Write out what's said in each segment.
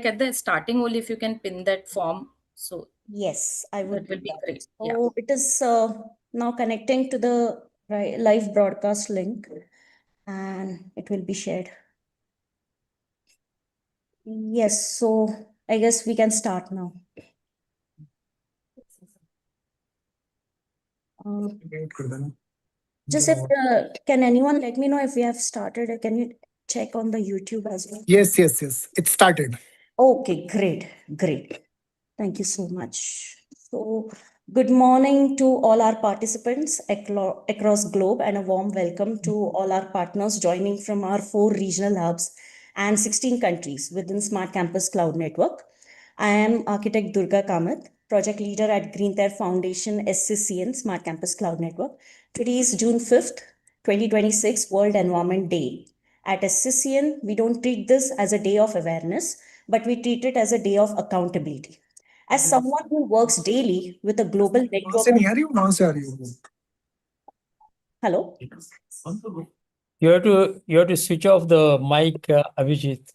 like at the starting only, if you can pin that form, so Yes, I would that will do be that. great. So it is now connecting to the live broadcast link, and it will be shared. Yes, so I guess we can start now. Just if, can anyone let me know if we have started? Can you check on the YouTube as well? Yes. It started. Okay, great. Thank you so much. So, good morning to all our participants across globe, and a warm welcome to all our partners joining from our 4 regional hubs and 16 countries within Smart Campus Cloud Network. I am architect Durga Kamath, project leader at Green Terre Foundation SCCN Smart Campus Cloud Network. Today is June 5th, 2026, World Environment Day. At SCCN, we don't treat this as a day of awareness, but we treat it as a day of accountability. As someone who works daily with a global network Hello? You have to switch off the mic, Abhijit.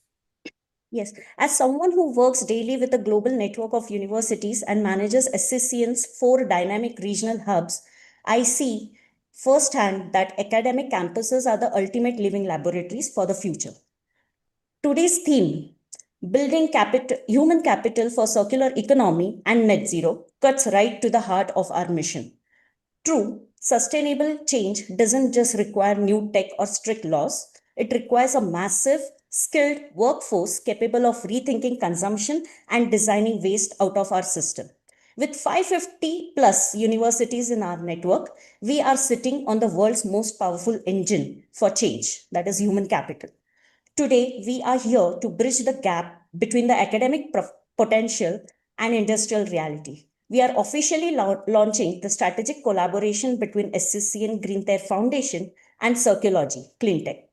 Yes. As someone who works daily with a global network of universities and manages SCCN's 4 dynamic regional hubs, I see firsthand that academic campuses are the ultimate living laboratories for the future. Today's theme, building human capital for circular economy and net zero, cuts right to the heart of our mission. True, sustainable change doesn't just require new tech or strict laws. It requires a massive, skilled workforce capable of rethinking consumption and designing waste out of our system. With 550 plus universities in our network, we are sitting on the world's most powerful engine for change, that is human capital. Today, we are here to bridge the gap between the academic potential and industrial reality. We are officially launching the strategic collaboration between SCC and Green Terre Foundation and Ciculogy, Cleantech.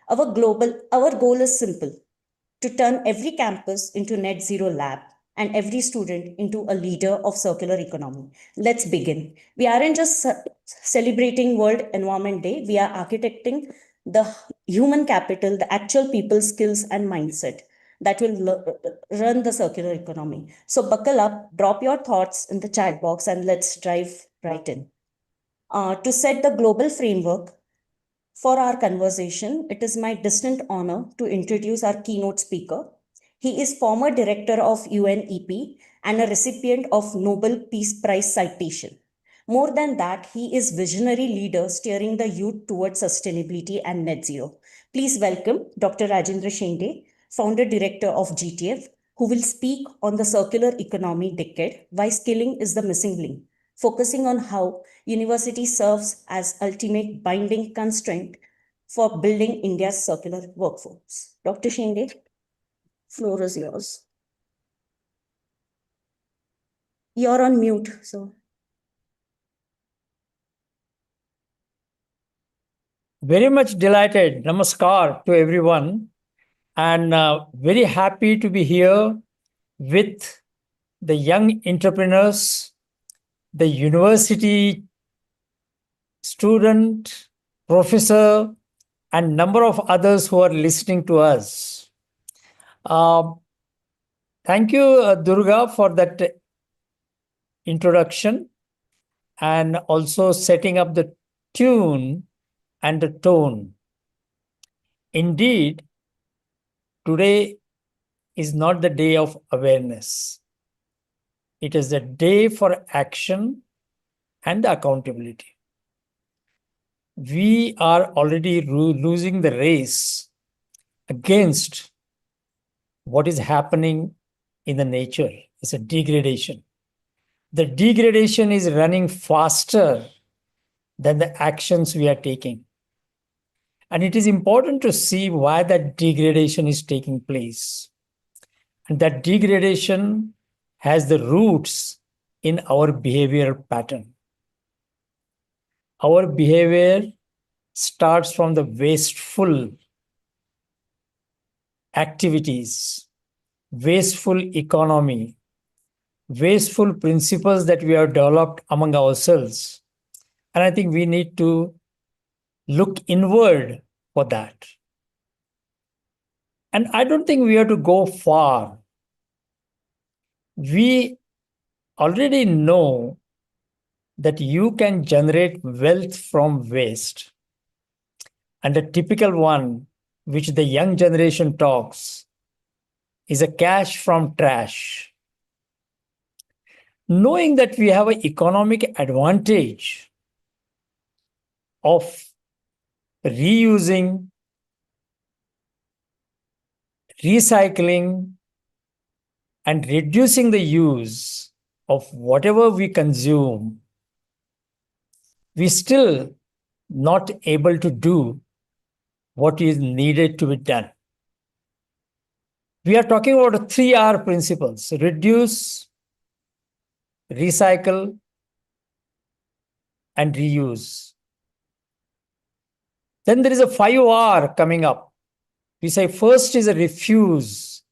Our goal is simple: to turn every campus into net zero lab and every student into a leader of circular economy. Let's begin. We aren't just celebrating World Environment Day, we are architecting the human capital, the actual people skills and mindset that will run the circular economy. So buckle up, drop your thoughts in the chat box, and let's dive right in. To set the global framework for our conversation, it is my distinct honor to introduce our keynote speaker. He is former director of UNEP and a recipient of Nobel Peace Prize citation. More than that, he is visionary leader steering the youth towards sustainability and net zero. Please welcome Dr. Rajendra Shende, founder director of GTF, who will speak on the circular economy decade, why skilling is the missing link, focusing on how university serves as ultimate binding constraint for building India's circular workforce. Dr. Shinde, floor is yours. You're on mute, so. Very much delighted. Namaskar to everyone. And very happy to be here with the young entrepreneurs, the university student, professor, and number of others who are listening to us. Thank you, Durga, for that introduction and also setting up the tune and the tone. Indeed, today is not the day of awareness. It is the day for action and accountability. We are already losing the race against what is happening in the nature. It's a degradation. The degradation is running faster than the actions we are taking. And it is important to see why that degradation is taking place. And that degradation has the roots in our behavior pattern. Our behavior starts from the wasteful activities, wasteful economy, wasteful principles that we have developed among ourselves. And I think we need to look inward for that. And I don't think we have to go far. we already know that you can generate wealth from waste. And the typical one, which the young generation talks, is a cash from trash. Knowing that we have an economic advantage of reusing, recycling, and reducing the use of whatever we consume, we still not able to do what is needed to be done. We are talking about the 3R principles: reduce, recycle, and reuse. Then there is a 5R coming up. We say first is a refuse,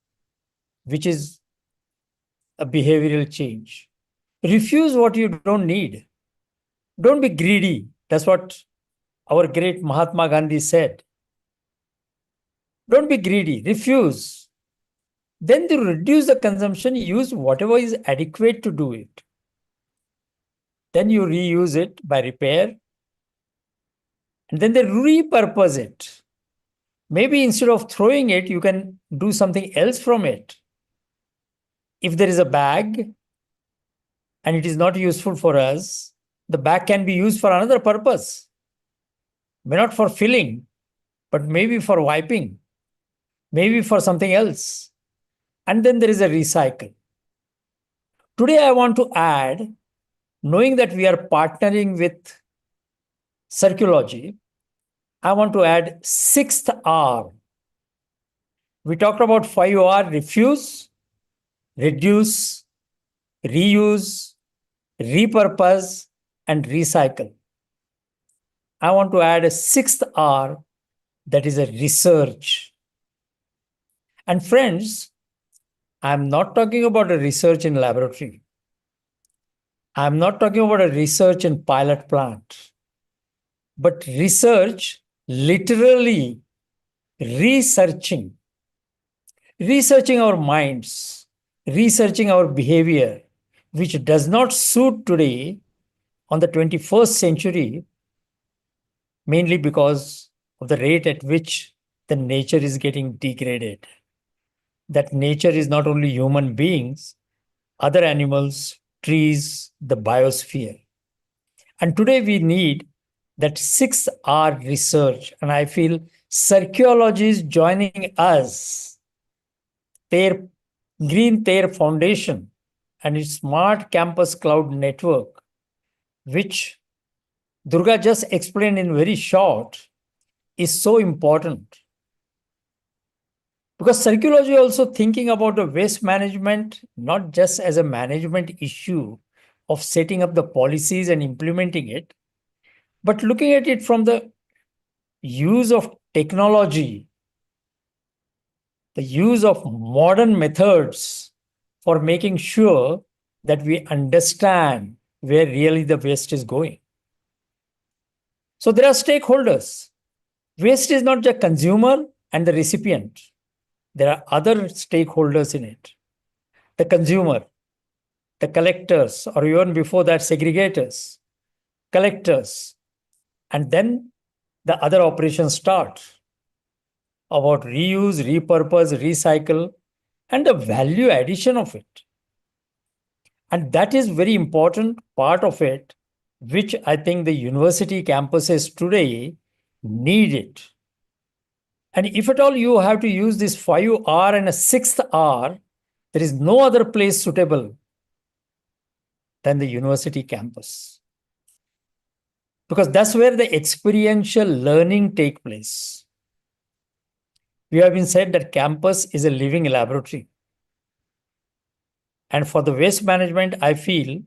which is a behavioral change. Refuse what you don't need. Don't be greedy. That's what our great Mahatma Gandhi said. Don't be greedy. Refuse. Then to reduce the consumption, use whatever is adequate to do it. Then you reuse it by repair. And then they repurpose it. Maybe instead of throwing it, you can do something else from it. If there is a bag and it is not useful for us, the bag can be used for another purpose. May not for filling, but maybe for wiping, maybe for something else. And then there is a recycle. Today, I want to add, knowing that we are partnering with Ciculogy, I want to add sixth R. We talked about 5R: refuse, reduce, reuse, repurpose, and recycle. I want to add a sixth R, that is a research. And friends, I'm not talking about a research in laboratory. I'm not talking about a research in pilot plant, but research literally researching our minds, researching our behavior, which does not suit today on the 21st century, mainly because of the rate at which the nature is getting degraded. That nature is not only human beings, other animals, trees, the biosphere. And today we need that 6R research. And I feel Ciculogy is joining us, their Green TERRE Foundation and its Smart Campus Cloud Network, which Durga just explained in very short, is so important. Because Ciculogy also thinking about the waste management, not just as a management issue of setting up the policies and implementing it, but looking at it from the use of technology, the use of modern methods for making sure that we understand where really the waste is going. So there are stakeholders. Waste is not just consumer and the recipient. There are other stakeholders in it. The consumer, the collectors, or even before that, segregators, collectors, and then the other operations start about reuse, repurpose, recycle, and the value addition of it. And that is very important part of it, which I think the university campuses today need it. And if at all you have to use this 5R and a 6R, there is no other place suitable than the university campus. Because that's where the experiential learning take place. We have been said that campus is a living laboratory. And for the waste management, I feel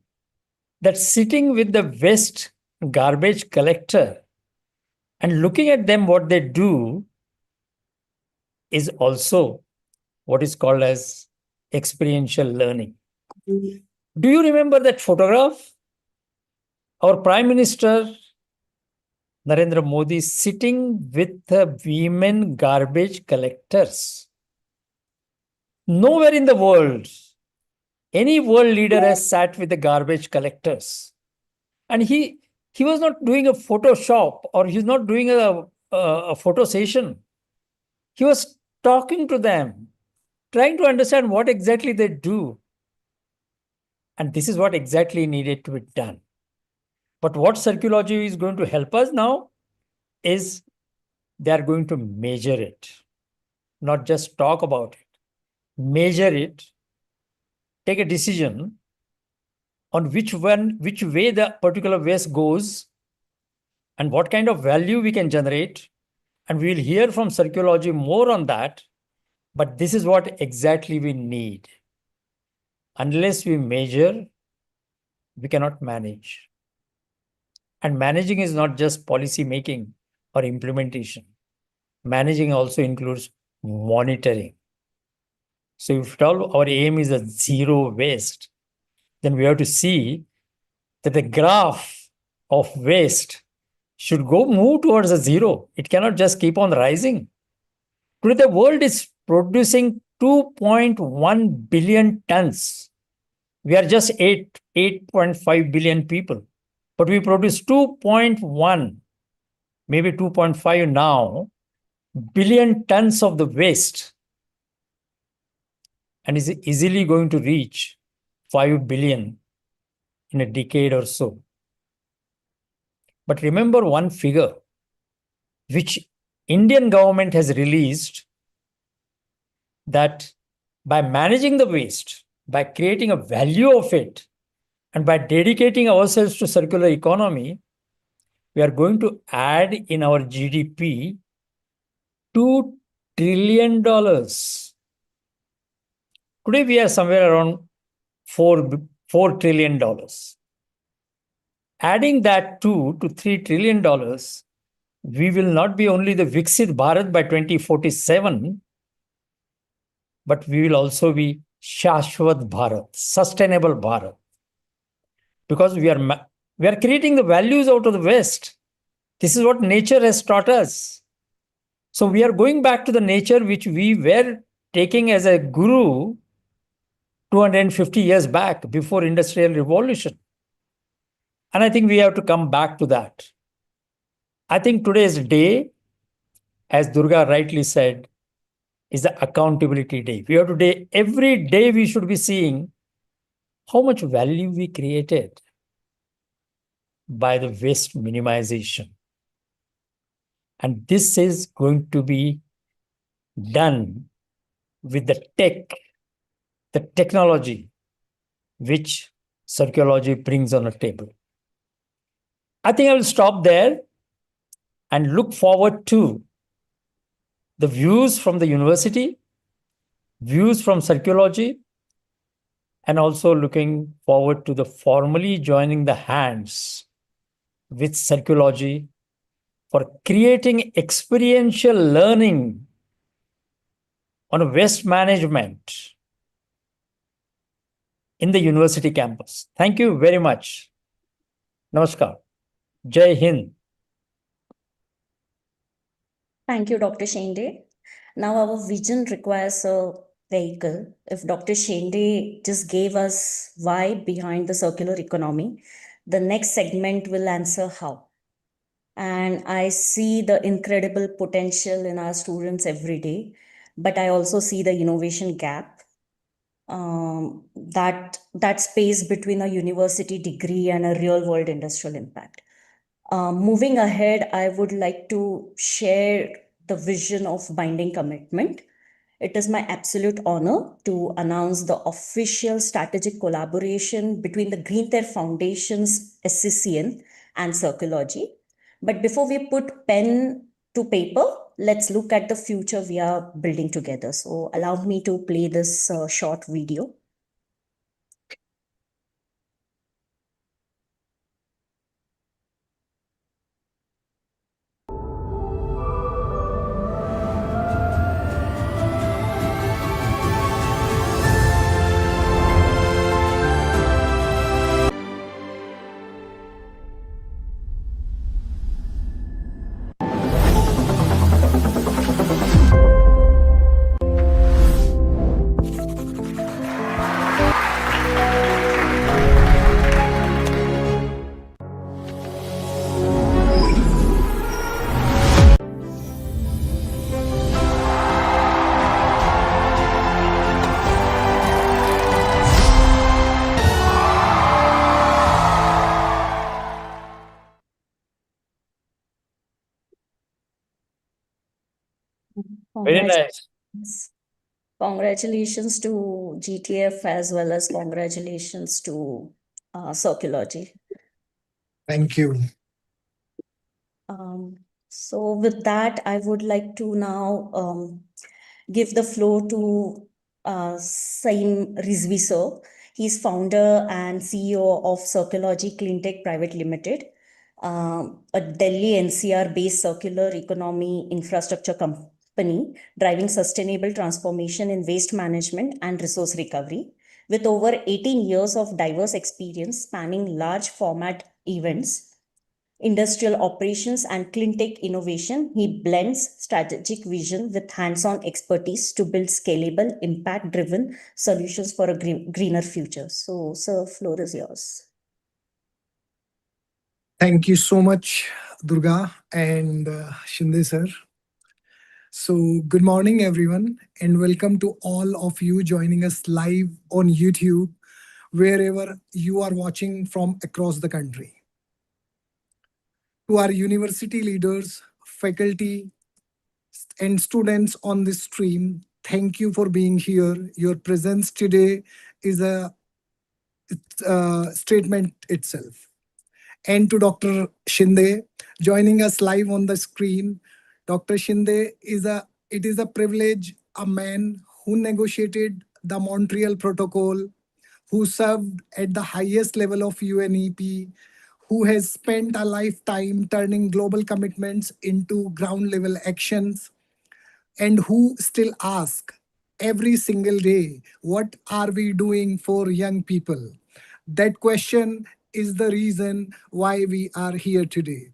that sitting with the waste garbage collector and looking at them what they do is also what is called as experiential learning. Do you remember that photograph? Our Prime Minister Narendra Modi sitting with the women garbage collectors. Nowhere in the world Any world leader has sat with the garbage collectors, and he was not doing a Photoshop, or he's not doing a photo session. He was talking to them, trying to understand what exactly they do. And this is what exactly needed to be done. But what Ciculogy is going to help us now is they are going to measure it, not just talk about it. Measure it, take a decision on which way the particular waste goes, and what kind of value we can generate. And we will hear from Ciculogy more on that. But this is what exactly we need. Unless we measure, we cannot manage. And managing is not just policy making or implementation. Managing also includes monitoring. So if our aim is a zero waste, then we have to see that the graph of waste should move towards a zero. It cannot just keep on rising. Today, the world is producing 2.1 billion tons. We are just 8.5 billion people. But we produce 2.1, maybe 2.5 now, billion tons of the waste, and is easily going to reach 5 billion in a decade or so. But remember one figure which Indian government has released, that by managing the waste, by creating a value of it, and by dedicating ourselves to circular economy, we are going to add in our GDP $2 trillion. Today we are somewhere around $4 trillion. Adding that to $3 trillion, we will not be only the Viksit Bharat by 2047, but we will also be Shashwat Bharat, sustainable Bharat. Because we are creating the values out of the West. This is what nature has taught us. So we are going back to the nature which we were taking as a guru 250 years back, before Industrial Revolution. And I think we have to come back to that. I think today's day, as Durga rightly said, is the accountability day. We have today, every day we should be seeing how much value we created by the waste minimization. And this is going to be done with the technology which Ciculogy brings on a table. I think I will stop there and look forward to the views from the university, views from Ciculogy, and also looking forward to the formally joining the hands with Ciculogy for creating experiential learning on waste management in the university campus. Thank you very much. Namaskar. Jai Hind. Thank you, Dr. Shende. Now our vision requires a vehicle. If Dr. Shende just gave us why behind the circular economy, the next segment will answer how. And I see the incredible potential in our students every day, but I also see the innovation gap, that space between a university degree and a real world industrial impact. Moving ahead, I would like to share the vision of binding commitment. It is my absolute honor to announce the official strategic collaboration between the Green TERRE Foundation's SCCN and Ciculogy. But before we put pen to paper, let's look at the future we are building together. So allow me to play this short video. Very nice. Congratulations. Congratulations to GTF as well as congratulations to Ciculogy. Thank you. So with that, I would like to now give the floor to Saim Rizvi sir. He's founder and CEO of Ciculogy Cleantech Private Limited, a Delhi NCR based circular economy infrastructure company driving sustainable transformation in waste management and resource recovery. With over 18 years of diverse experience spanning large format events, industrial operations, and clean tech innovation, he blends strategic vision with hands-on expertise to build scalable, impact-driven solutions for a greener future. So, sir, floor is yours. Thank you so much, Durga and Shinde sir. So, good morning, everyone, and welcome to all of you joining us live on YouTube, wherever you are watching from across the country. To our university leaders, faculty, and students on this stream, thank you for being here. Your presence today is a statement itself. And to Dr. Shinde, joining us live on the screen. Dr. Shinde it is a privilege, a man who negotiated the Montreal Protocol, who served at the highest level of UNEP, who has spent a lifetime turning global commitments into ground level actions, and who still ask every single day, what are we doing for young people? That question is the reason why we are here today.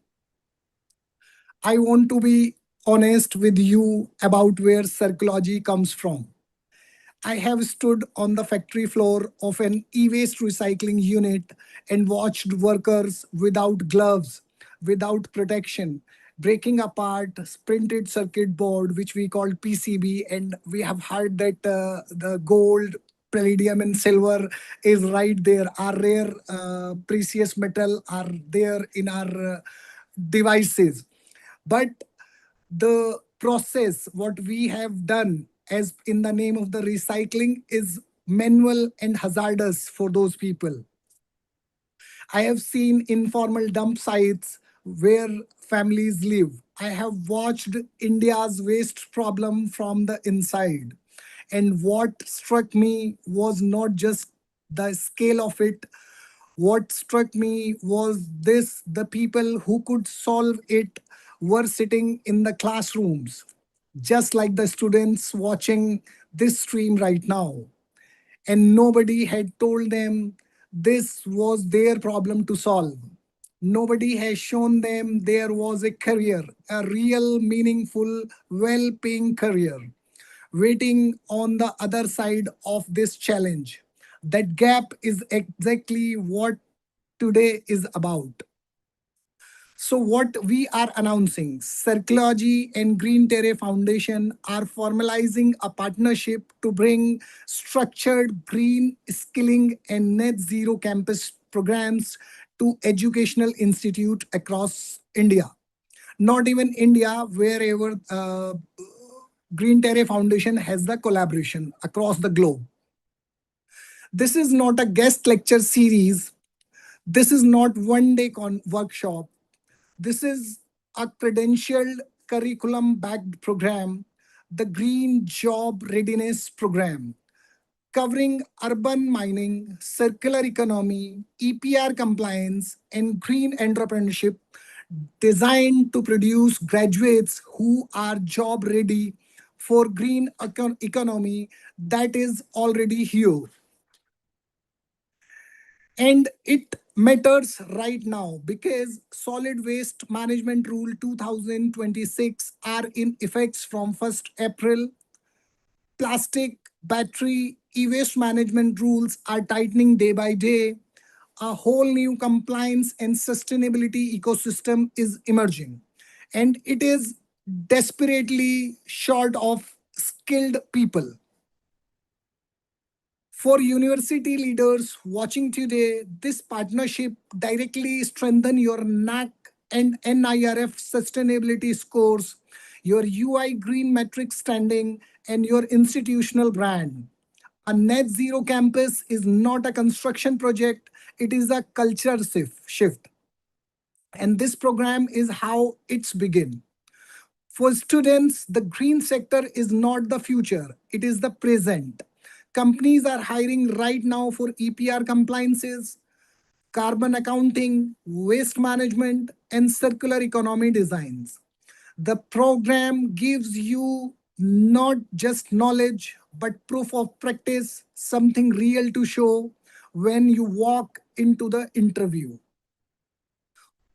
I want to be honest with you about where Ciculogy comes from. I have stood on the factory floor of an e-waste recycling unit and watched workers without gloves, without protection, breaking apart printed circuit board, which we call PCB, and we have heard that the gold, palladium, and silver is right there. Our rare precious metal are there in our devices. But the process, what we have done as in the name of the recycling, is manual and hazardous for those people. I have seen informal dump sites where families live. I have watched India's waste problem from the inside. And what struck me was not just the scale of it. What struck me was this: the people who could solve it were sitting in the classrooms, just like the students watching this stream right now. And nobody had told them this was their problem to solve. Nobody has shown them there was a career, a real, meaningful, well paying career waiting on the other side of this challenge. That gap is exactly what today is about. So what we are announcing, Ciculogy and Green Terre Foundation are formalizing a partnership to bring structured green skilling and net zero campus programs to educational institute across India. Not even India, wherever Green Terre Foundation has the collaboration across the globe. This is not a guest lecture series. This is not one day workshop. This is a credentialed curriculum backed program, the Green Job Readiness Program, covering urban mining, circular economy, EPR compliance, and green entrepreneurship, designed to produce graduates who are job ready for green economy that is already here. And it matters right now because solid waste management rule 2026 are in effect from 1st April. Plastic, battery, e-waste management rules are tightening day by day. A whole new compliance and sustainability ecosystem is emerging. And it is desperately short of skilled people. For university leaders watching today, this partnership directly strengthen your NAC and NIRF sustainability scores. your UI green metric standing, and your institutional brand. A net zero campus is not a construction project, it is a culture shift. And this program is how it's begin. For students, the green sector is not the future, it is the present. Companies are hiring right now for EPR compliances, carbon accounting, waste management, and circular economy designs. The program gives you not just knowledge, but proof of practice, something real to show when you walk into the interview.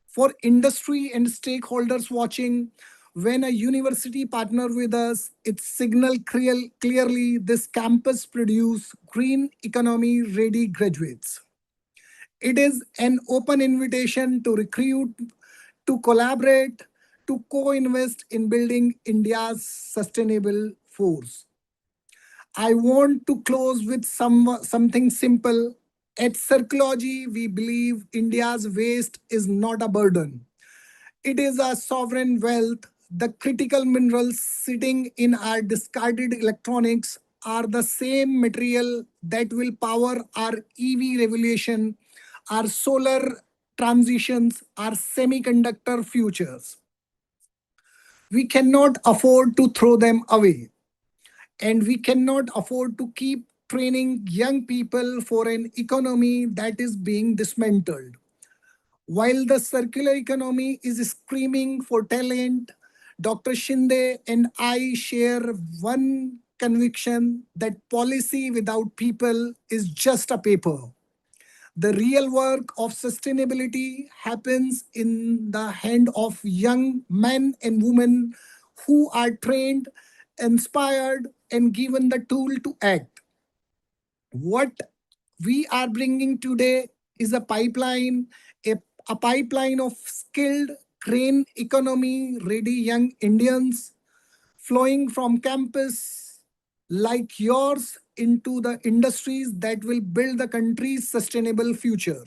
For industry and stakeholders watching, when a university partner with us, it signal clearly this campus produce green economy ready graduates. It is an open invitation to recruit, to collaborate, to co-invest in building India's sustainable force. I want to close with something simple. At Ciculogy, we believe India's waste is not a burden. It is a sovereign wealth. The critical minerals sitting in our discarded electronics are the same material that will power our EV revolution, our solar transitions, our semiconductor futures. We cannot afford to throw them away, and we cannot afford to keep training young people for an economy that is being dismantled. While the circular economy is screaming for talent, Dr. Shinde and I share one conviction that policy without people is just a paper. The real work of sustainability happens in the hand of young men and women who are trained, inspired, and given the tool to act. What we are bringing today is a, a pipeline of skilled, green economy ready young Indians flowing from campus like yours into the industries that will build the country's sustainable future.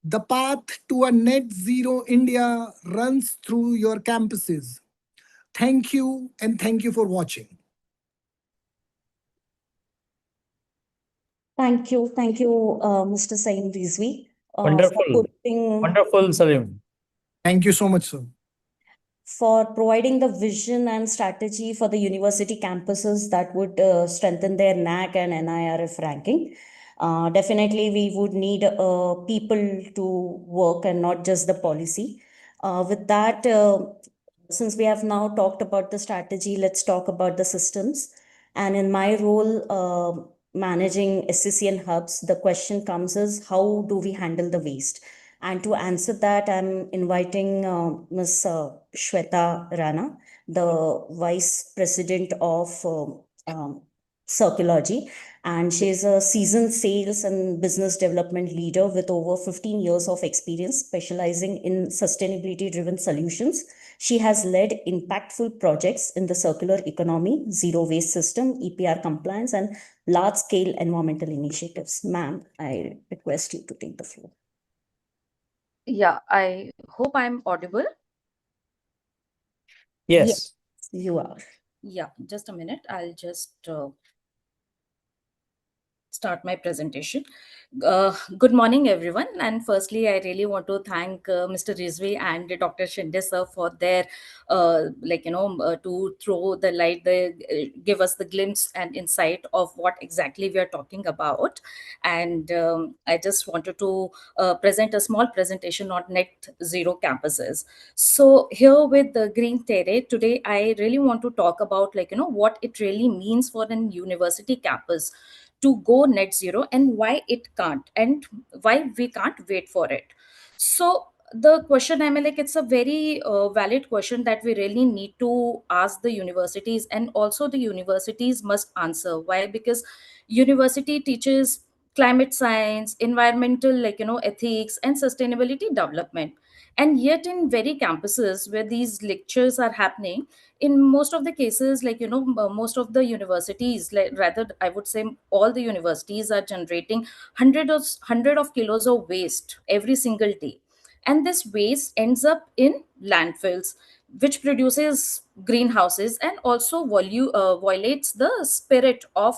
The path to a net zero India runs through your campuses. Thank you, and thank you for watching. Thank you, Mr. Sain Rizvi, for Wonderful. putting Wonderful, Salim. Thank you so much, sir. for providing the vision and strategy for the university campuses that would strengthen their NAC and NIRF ranking. Definitely, we would need people to work and not just the policy. With that, since we have now talked about the strategy, let's talk about the systems. And in my role, managing SCCN hubs, the question comes is how do we handle the waste? And to answer that, I'm inviting Ms. Shweta Rana, the Vice President of Ciculogy. And she's a seasoned sales and business development leader with over 15 years of experience specializing in sustainability driven solutions. She has led impactful projects in the circular economy, zero waste system, EPR compliance, and large scale environmental initiatives. Ma'am, I request you to take the floor. Yeah, I hope I'm audible. Yes. You are. Yeah, just a minute. I'll just start my presentation. Good morning, everyone. And firstly, I really want to thank Mr. Rizvi and Dr. Shinde sir for their, to throw the light, give us the glimpse and insight of what exactly we are talking about. And I just wanted to present a small presentation on net zero campuses. So here with the Green TERRE, today I really want to talk about what it really means for an university campus to go net zero and why it can't and why we can't wait for it. So the question, I mean, like, it's a very valid question that we really need to ask the universities, and also the universities must answer. Why? Because university teaches climate science, environmental, ethics and sustainability development. And yet in very campuses where these lectures are happening, in most of the cases, most of the universities, rather I would say all the universities, are generating hundred of kilos of waste every single day. And this waste ends up in landfills. which produces greenhouses and also violates the spirit of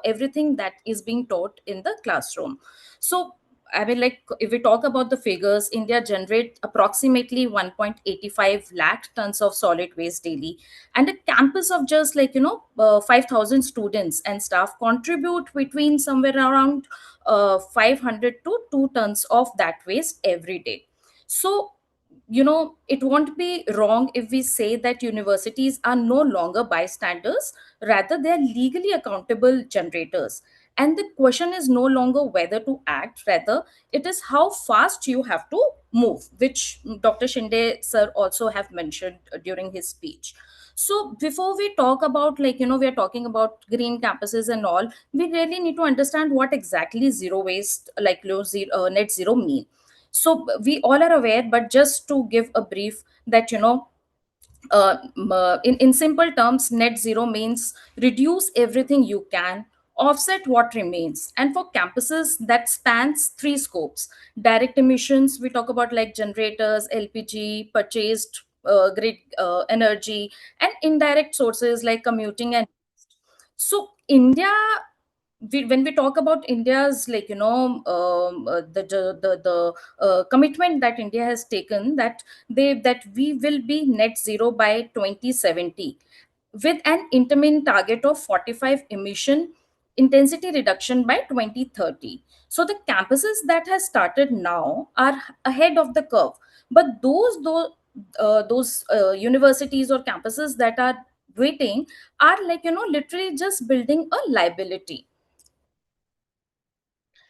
everything that is being taught in the classroom. So I mean, like, if we talk about the figures, India generates approximately 1.85 lakh tons of solid waste daily, and a campus of just 5,000 students and staff contribute between somewhere around 500 to 2 tons of that waste every day. So it won't be wrong if we say that universities are no longer bystanders, rather they are legally accountable generators. And the question is no longer whether to act, rather it is how fast you have to move, which Dr. Shinde sir also have mentioned during his speech. So before we talk about, we are talking about green campuses and all, we really need to understand what exactly zero waste, net zero mean. So we all are aware, but just to give a brief, that in simple terms, net zero means reduce everything you can, offset what remains. And for campuses, that spans three scopes: direct emissions, we talk about like generators, LPG, purchased grid energy, and indirect sources like commuting and. So India, when we talk about India's, the commitment that India has taken, that we will be net zero by 2070, with an interim target of 45 emission intensity reduction by 2030. So the campuses that has started now are ahead of the curve, but those universities or campuses that are waiting are, literally just building a liability.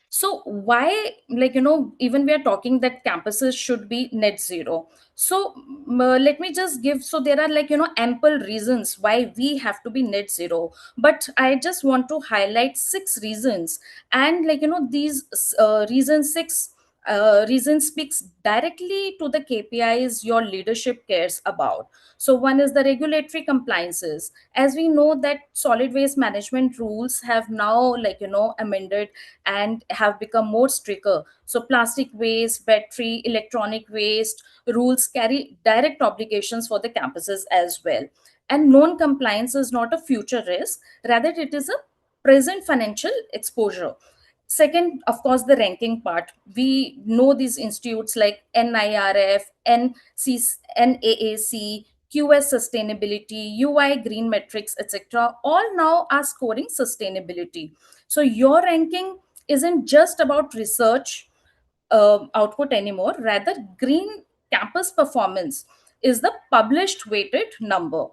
So why, even we are talking that campuses should be net zero. So let me just give, so there are, ample reasons why we have to be net zero, but I just want to highlight six reasons. And these reasons speaks directly to the KPIs your leadership cares about. So one is the regulatory compliances. As we know that solid waste management rules have now, amended and have become more stricter. So plastic waste, battery, electronic waste rules carry direct obligations for the campuses as well. And non-compliance is not a future risk, rather it is a present financial exposure. Second, of course, the ranking part. We know these institutes like NIRF, NAAC, QS Sustainability, UI Green Metrics, etc. All now are scoring sustainability. So your ranking isn't just about research output anymore. Rather, green campus performance is the published weighted number.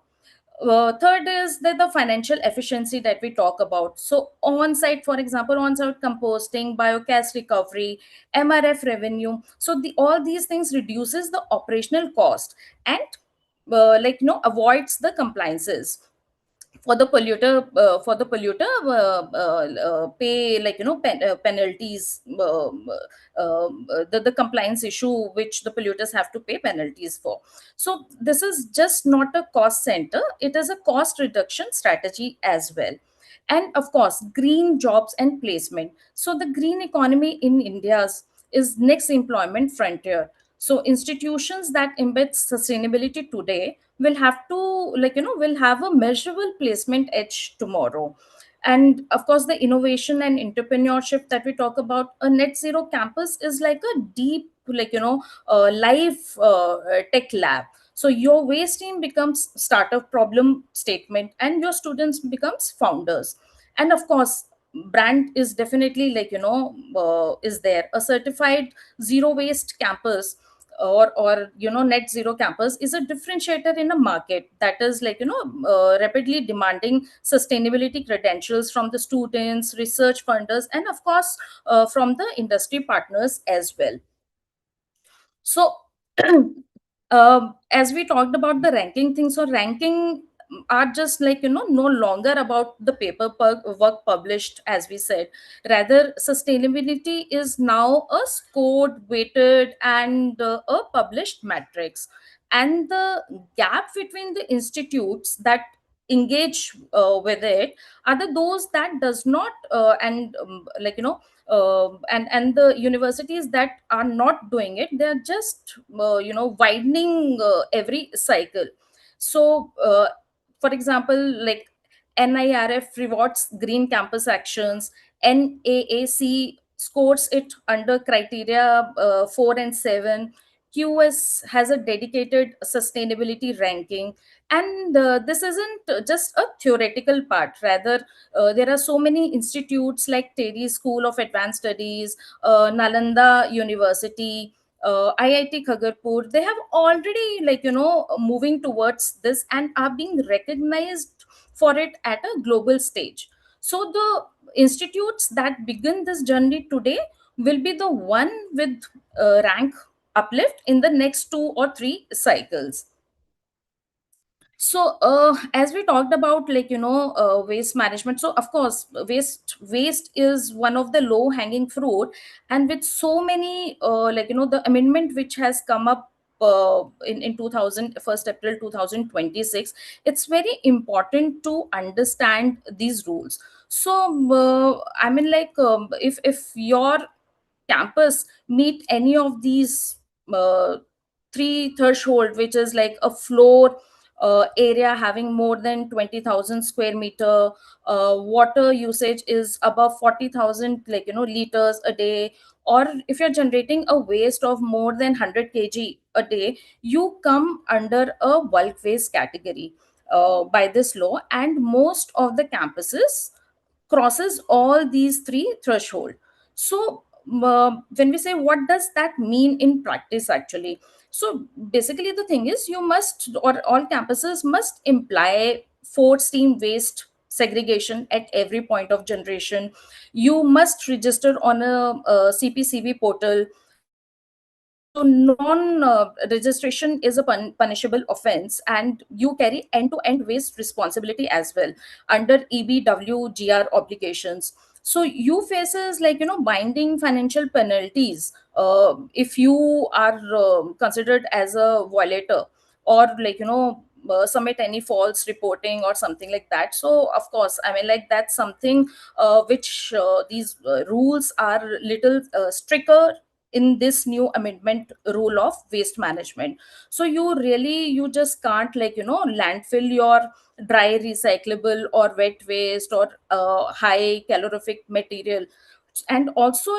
Third is the financial efficiency that we talk about. So on-site, for example, on-site composting, biogas recovery, MRF revenue. So all these things reduces the operational cost and avoids the compliances. For the polluter pay, penalties, the compliance issue which the polluters have to pay penalties for. So this is just not a cost center, it is a cost reduction strategy as well. And of course, green jobs and placement. So the green economy in India's is next employment frontier. So institutions that embed sustainability today will have to, will have a measurable placement edge tomorrow. And of course, the innovation and entrepreneurship that we talk about, a net zero campus is like a deep, live tech lab. So your waste team becomes startup problem statement and your students becomes founders. And of course, brand is definitely, is there a certified zero waste campus, or net zero campus is a differentiator in a market that is, rapidly demanding sustainability credentials from the students, research funders, and of course from the industry partners as well. So as we talked about the ranking thing, so ranking are just, no longer about the work published, as we said. Rather, sustainability is now a scored, weighted, and a published matrix. And the gap between the institutes that engage with it are those that does not and and the universities that are not doing it, they're just widening every cycle. So for example, like NIRF rewards green campus actions, NAAC scores it under criteria 4 and 7, QS has a dedicated sustainability ranking. And this isn't just a theoretical part, rather there are so many institutes like TERRE School of Advanced Studies, Nalanda University, IIT Khagarpur. They have already moving towards this and are being recognized for it at a global stage. So the institutes that begin this journey today will be the one with rank uplift in the next 2 or 3 cycles. So as we talked about waste management, so of course waste is one of the low hanging fruit. And with so many the amendment which has come up in 2000 April 2026, it's very important to understand these rules. So if your campus meet any of these uh, three threshold, which is like a floor area having more than 20,000 square meter, water usage is above 40,000 liters a day, or if you're generating a waste of more than 100 kg a day, you come under a bulk waste category by this law. And most of the campuses crosses all these three threshold. So when we say what does that mean in practice actually, so basically the thing is you must, or all campuses must imply four stream waste segregation at every point of generation. You must register on a CPCB portal. So non registration is a punishable offense, and you carry end to end waste responsibility as well under EBWGR obligations. So you faces binding financial penalties if you are considered as a violator, or submit any false reporting or something like that. So of course, that's something which these rules are little stricter in this new amendment rule of waste management. So you just can't landfill your dry recyclable or wet waste or high calorific material. And also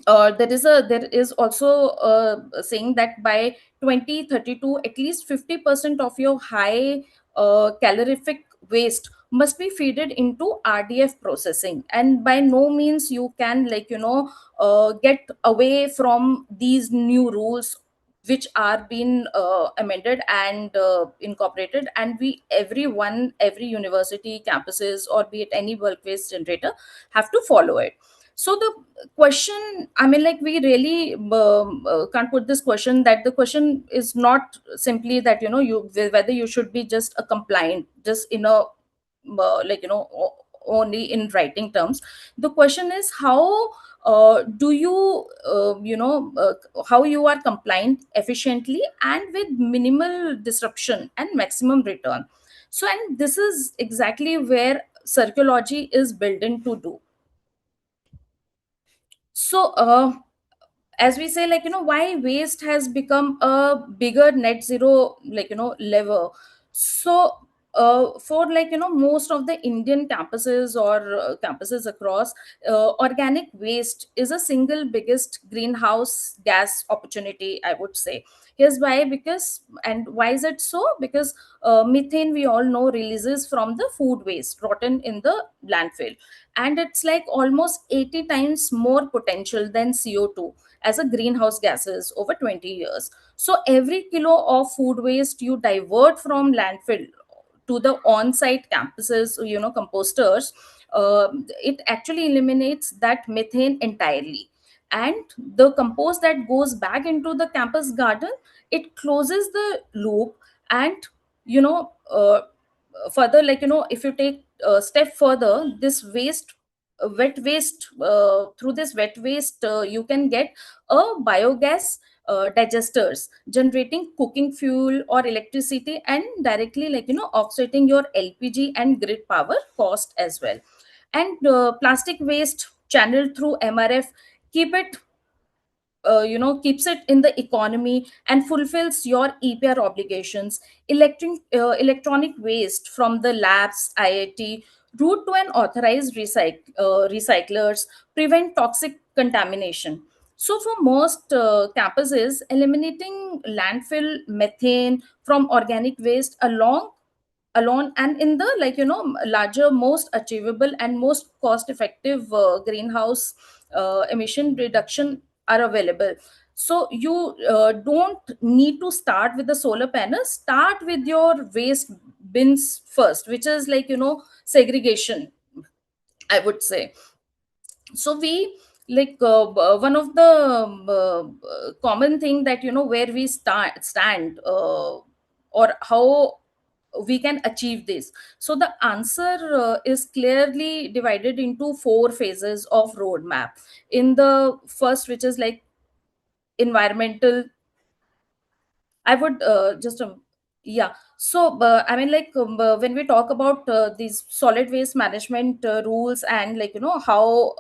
there is also saying that by 2032 at least 50% of your high calorific waste must be feeded into RDF processing. And by no means you can get away from these new rules which are being amended and incorporated. And we everyone, every university campuses, or be it any bulk waste generator, have to follow it. So the question, we really can't put this question, that the question is not simply that you whether you should be just a compliant just in a only in writing terms. The question is how do you how you are compliant efficiently and with minimal disruption and maximum return. So, and this is exactly where Ciculogy is built in to do. So as we say, why waste has become a bigger net zero lever. So for most of the Indian campuses or campuses across, organic waste is a single biggest greenhouse gas opportunity, I would say. Here's why. Because, and why is it so? Because methane, we all know, releases from the food waste rotten in the landfill, and it's like almost 80 times more potential than CO2 as a greenhouse gases over 20 years. So every kilo of food waste you divert from landfill to the on-site campuses, composters, it actually eliminates that methane entirely. And the compost that goes back into the campus garden, it closes the loop. And you know further, if you take a step further, this waste wet waste through this wet waste you can get a biogas digesters, generating cooking fuel or electricity, and directly, offsetting your LPG and grid power cost as well. And plastic waste channeled through MRF keep it keeps it in the economy and fulfills your EPR obligations. Electronic waste from the labs, IIT, route to an authorized recyclers, prevent toxic contamination. So, for most campuses, eliminating landfill methane from organic waste alone and in the larger, most achievable and most cost effective greenhouse emission reduction are available. So you don't need to start with the solar panels. Start with your waste bins first, which is segregation, I would say. So we one of the common thing that where we stand or how we can achieve this. So the answer is clearly divided into four phases of roadmap. In the first, which is environmental, I would just yeah. So I mean, when we talk about these solid waste management rules and how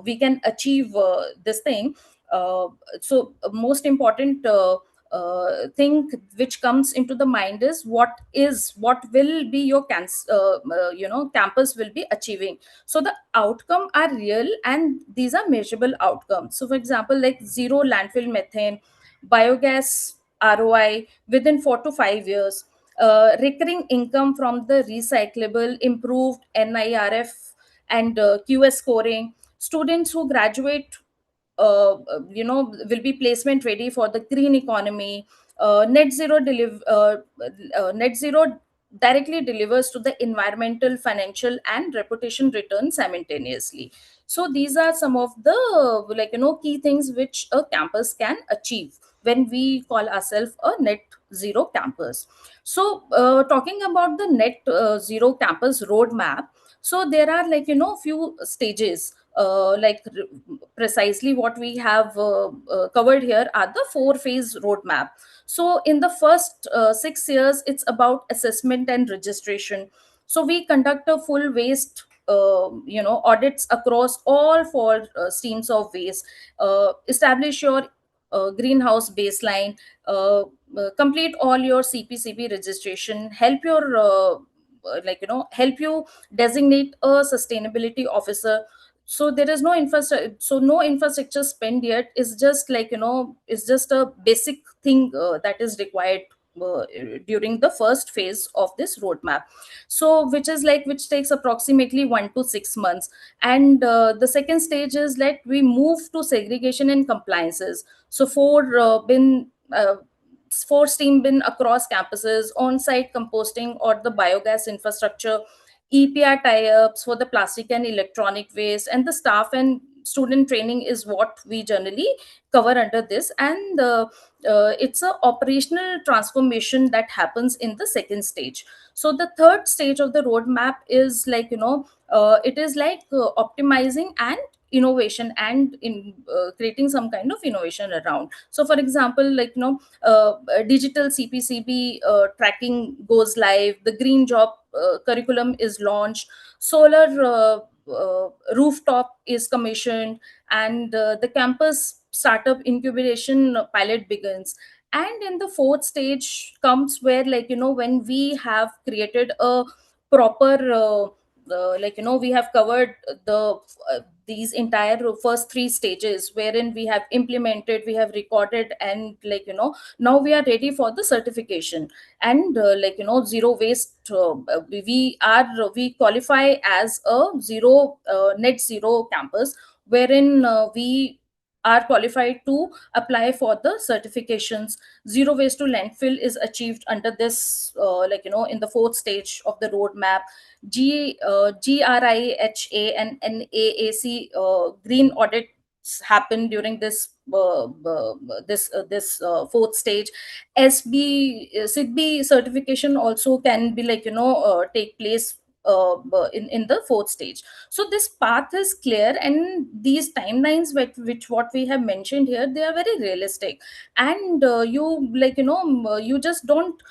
we can achieve this thing. Most important thing which comes into the mind is what will be your campus will be achieving. So the outcome are real and these are measurable outcomes. So for example, like zero landfill methane, biogas ROI within 4 to 5 years, recurring income from the recyclable, improved NIRF and QS scoring. Students who graduate, will be placement ready for the green economy. Net zero directly delivers to the environmental, financial, and reputation return simultaneously. So these are some of the key things which a campus can achieve when we call ourselves a net zero campus. So talking about the net zero campus roadmap, so there are few stages. Precisely what we have covered here are the four phase roadmap. So in the first 6 years, it's about assessment and registration. So we conduct a full waste audits across all four streams of waste. Establish your greenhouse baseline, complete all your CPCB registration, help you designate a sustainability officer. So there is no infrastructure, so no infrastructure spend yet. It's just it's just a basic thing that is required during the first phase of this roadmap. So which takes approximately 1 to 6 months. And the second stage is let we move to segregation and compliances. So four steam bin across campuses, on-site composting or the biogas infrastructure, EPR tie-ups for the plastic and electronic waste, and the staff and student training is what we generally cover under this. And it's a operational transformation that happens in the second stage. So the third stage of the roadmap is it is optimizing and innovation and in creating some kind of innovation around. So for example, digital CPCB tracking goes live, the green job curriculum is launched, solar rooftop is commissioned, and the campus startup incubation pilot begins. And in the fourth stage comes where when we have created a proper we have covered these entire first three stages, wherein we have implemented, we have recorded, and now we are ready for the certification. And zero waste, we qualify as a net zero campus, wherein we are qualified to apply for the certifications. Zero waste to landfill is achieved under this in the fourth stage of the roadmap. GRIHA and NAAC green audits happen during this fourth stage. SB SIDBI certification also can be take place in the fourth stage. So this path is clear, and these timelines which what we have mentioned here, they are very realistic. And you, like, you just don't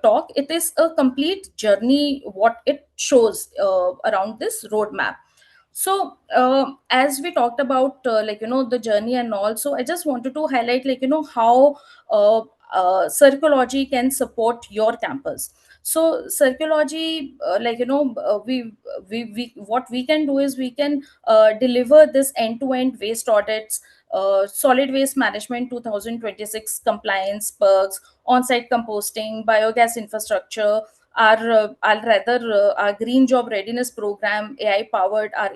talk. It is a complete journey what it shows around this roadmap. So as we talked about the journey and also, I just wanted to highlight how uh, Ciculogy can support your campus. So Ciculogy, we what we can do is we can deliver this end-to-end waste audits, solid waste management 2026 compliance perks, on-site composting, biogas infrastructure, our green job readiness program, AI powered, our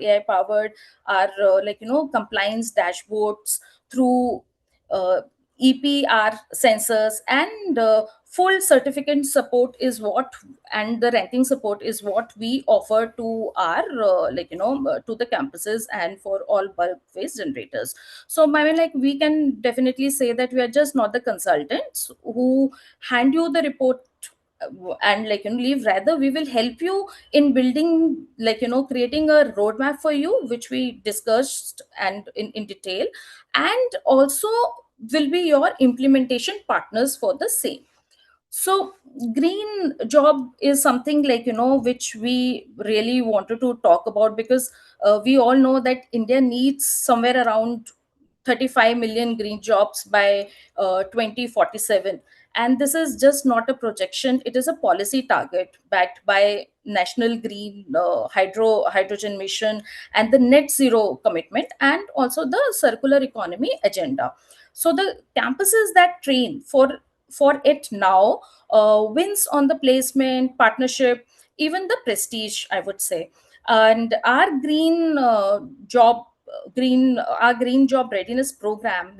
compliance dashboards through uh, EPR sensors, and full certificate support is what, and the ranking support is what we offer to our to the campuses and for all bulk waste generators. So I mean, like, we can definitely say that we are just not the consultants who hand you the report and leave. Rather, we will help you in building, creating a roadmap for you, which we discussed and in detail, and also will be your implementation partners for the same. So green job is something which we really wanted to talk about, because we all know that India needs somewhere around 35 million green jobs by 2047. And this is just not a projection, it is a policy target backed by national green hydrogen mission, and the net zero commitment, and also the circular economy agenda. So the campuses that train for it now wins on the placement, partnership, even the prestige, I would say. And our green job readiness program,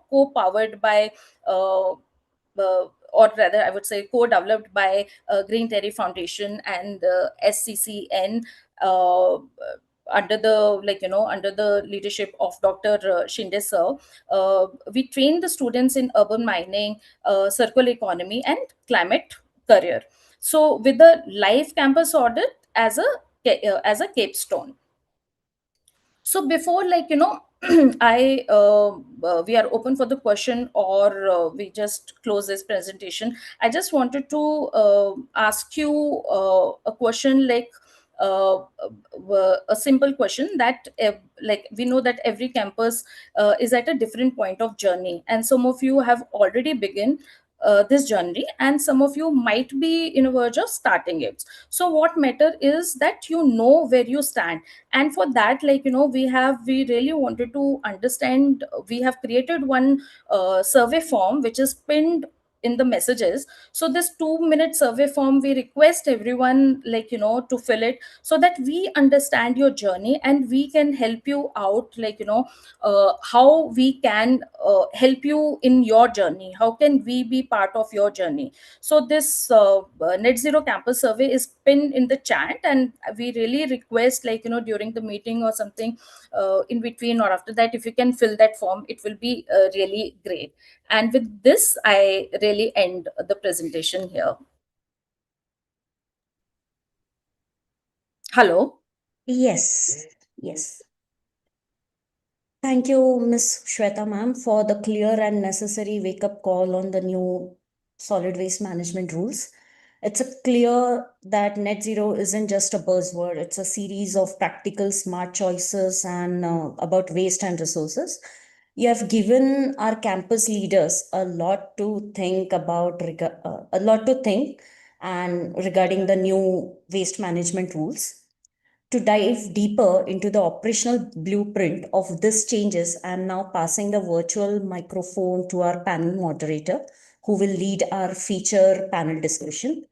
co-powered by or rather I would say co-developed by Green Terry Foundation and SCCN, uh, under the leadership of Dr. Shinde sir. We train the students in urban mining, circular economy, and climate career. So with the live campus audit as a capstone. So before, I we are open for the question, or we just close this presentation. I just wanted to ask you a question, a simple question that we know that every campus is at a different point of journey, and some of you have already begun this journey, and some of you might be in a verge of starting it. So what matter is that you know where you stand. And for that, we really wanted to understand. We have created one survey form which is pinned in the messages. So this 2-minute survey form, we request everyone to fill it, so that we understand your journey and we can help you out, how we can help you in your journey, how can we be part of your journey. So this net zero campus survey is pinned in the chat, and we really request, during the meeting or something, in between or after that, if you can fill that form, it will be really great. And with this, I really end the presentation here. Hello. Yes, yes. Thank you, Ms. Shweta ma'am, for the clear and necessary wake-up call on the new solid waste management rules. It's a clear that net zero isn't just a buzzword, it's a series of practical, smart choices and about waste and resources. You have given our campus leaders a lot to think about, a lot to think and regarding the new waste management rules. To dive deeper into the operational blueprint of these changes, I'm now passing the virtual microphone to our panel moderator, who will lead our feature panel discussion.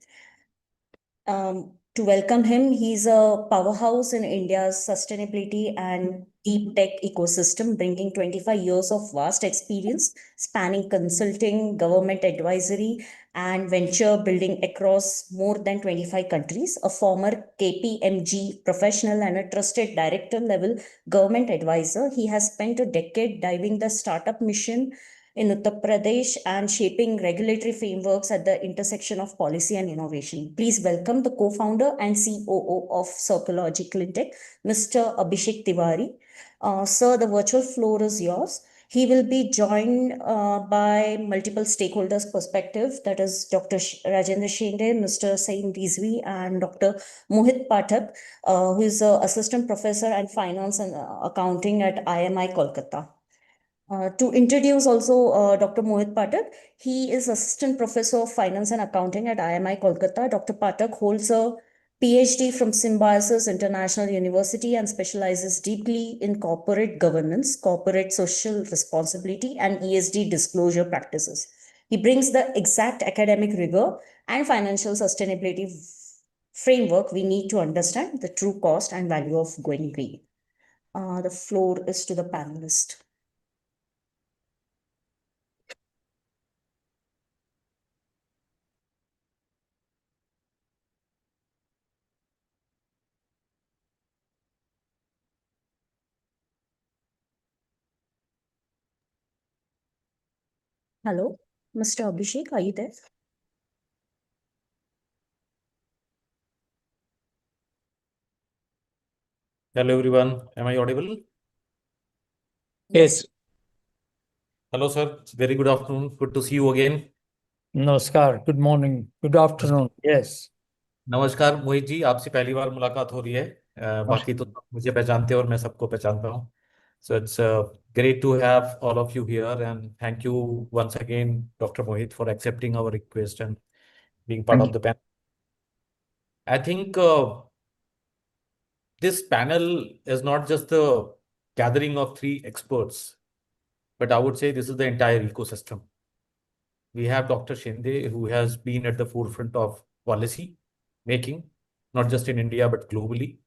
To welcome him, he's a powerhouse in India's sustainability and deep tech ecosystem, bringing 25 years of vast experience spanning consulting, government advisory, and venture building across more than 25 countries. A former KPMG professional and a trusted director level government advisor, he has spent a decade diving the startup mission in Uttar Pradesh and shaping regulatory frameworks at the intersection of policy and innovation. Please welcome the co-founder and COO of Ciculogy Cleantech, Mr. Abhishek Tiwari. Sir, the virtual floor is yours. He will be joined by multiple stakeholders' perspective, that is Dr. Rajendra Shinde, Mr. Sain Rizvi, and Dr. Mohit Pathak, who is an assistant professor and finance and accounting at IMI Kolkata. To introduce also Dr. Mohit Pathak, he is Assistant Professor of Finance and Accounting at IMI Kolkata. Dr. Pathak holds a PhD from Symbiosis International University and specializes deeply in corporate governance, corporate social responsibility, and ESG disclosure practices. He brings the exact academic rigor and financial sustainability framework we need to understand the true cost and value of going green. The floor is to the panelist. Hello, Mr. Abhishek, are you there? Hello everyone, am I audible? Yes. Hello sir, very good afternoon, good to see you again. Namaskar. Good morning. Good afternoon. Yes. नमस्कार मोहित जी, आपसे पहली बार मुलाकात हो रही है। बाकी तो सब मुझे पहचानते हैं और मैं सबको पहचानता हूँ। So it's great to have all of you here and thank you once again Dr. Mohit for accepting our request and being part of the panel. I think this panel is not just the gathering of three experts, but I would say this is the entire ecosystem. We have Dr. Shinde, who has been at the forefront of policy making, not just in India, but globally,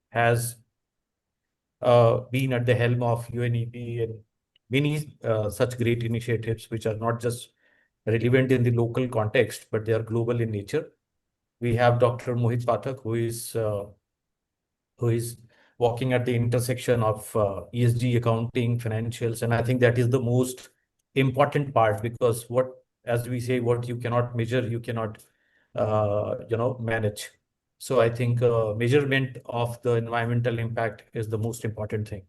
has been at the helm of UNEP and many such great initiatives, which are not just relevant in the local context, but they are global in nature. We have Dr. Mohit Pathak, who is walking at the intersection of ESG accounting, financials, and I think that is the most important part because as we say, what you cannot measure, you cannot, manage. So I think measurement of the environmental impact is the most important thing.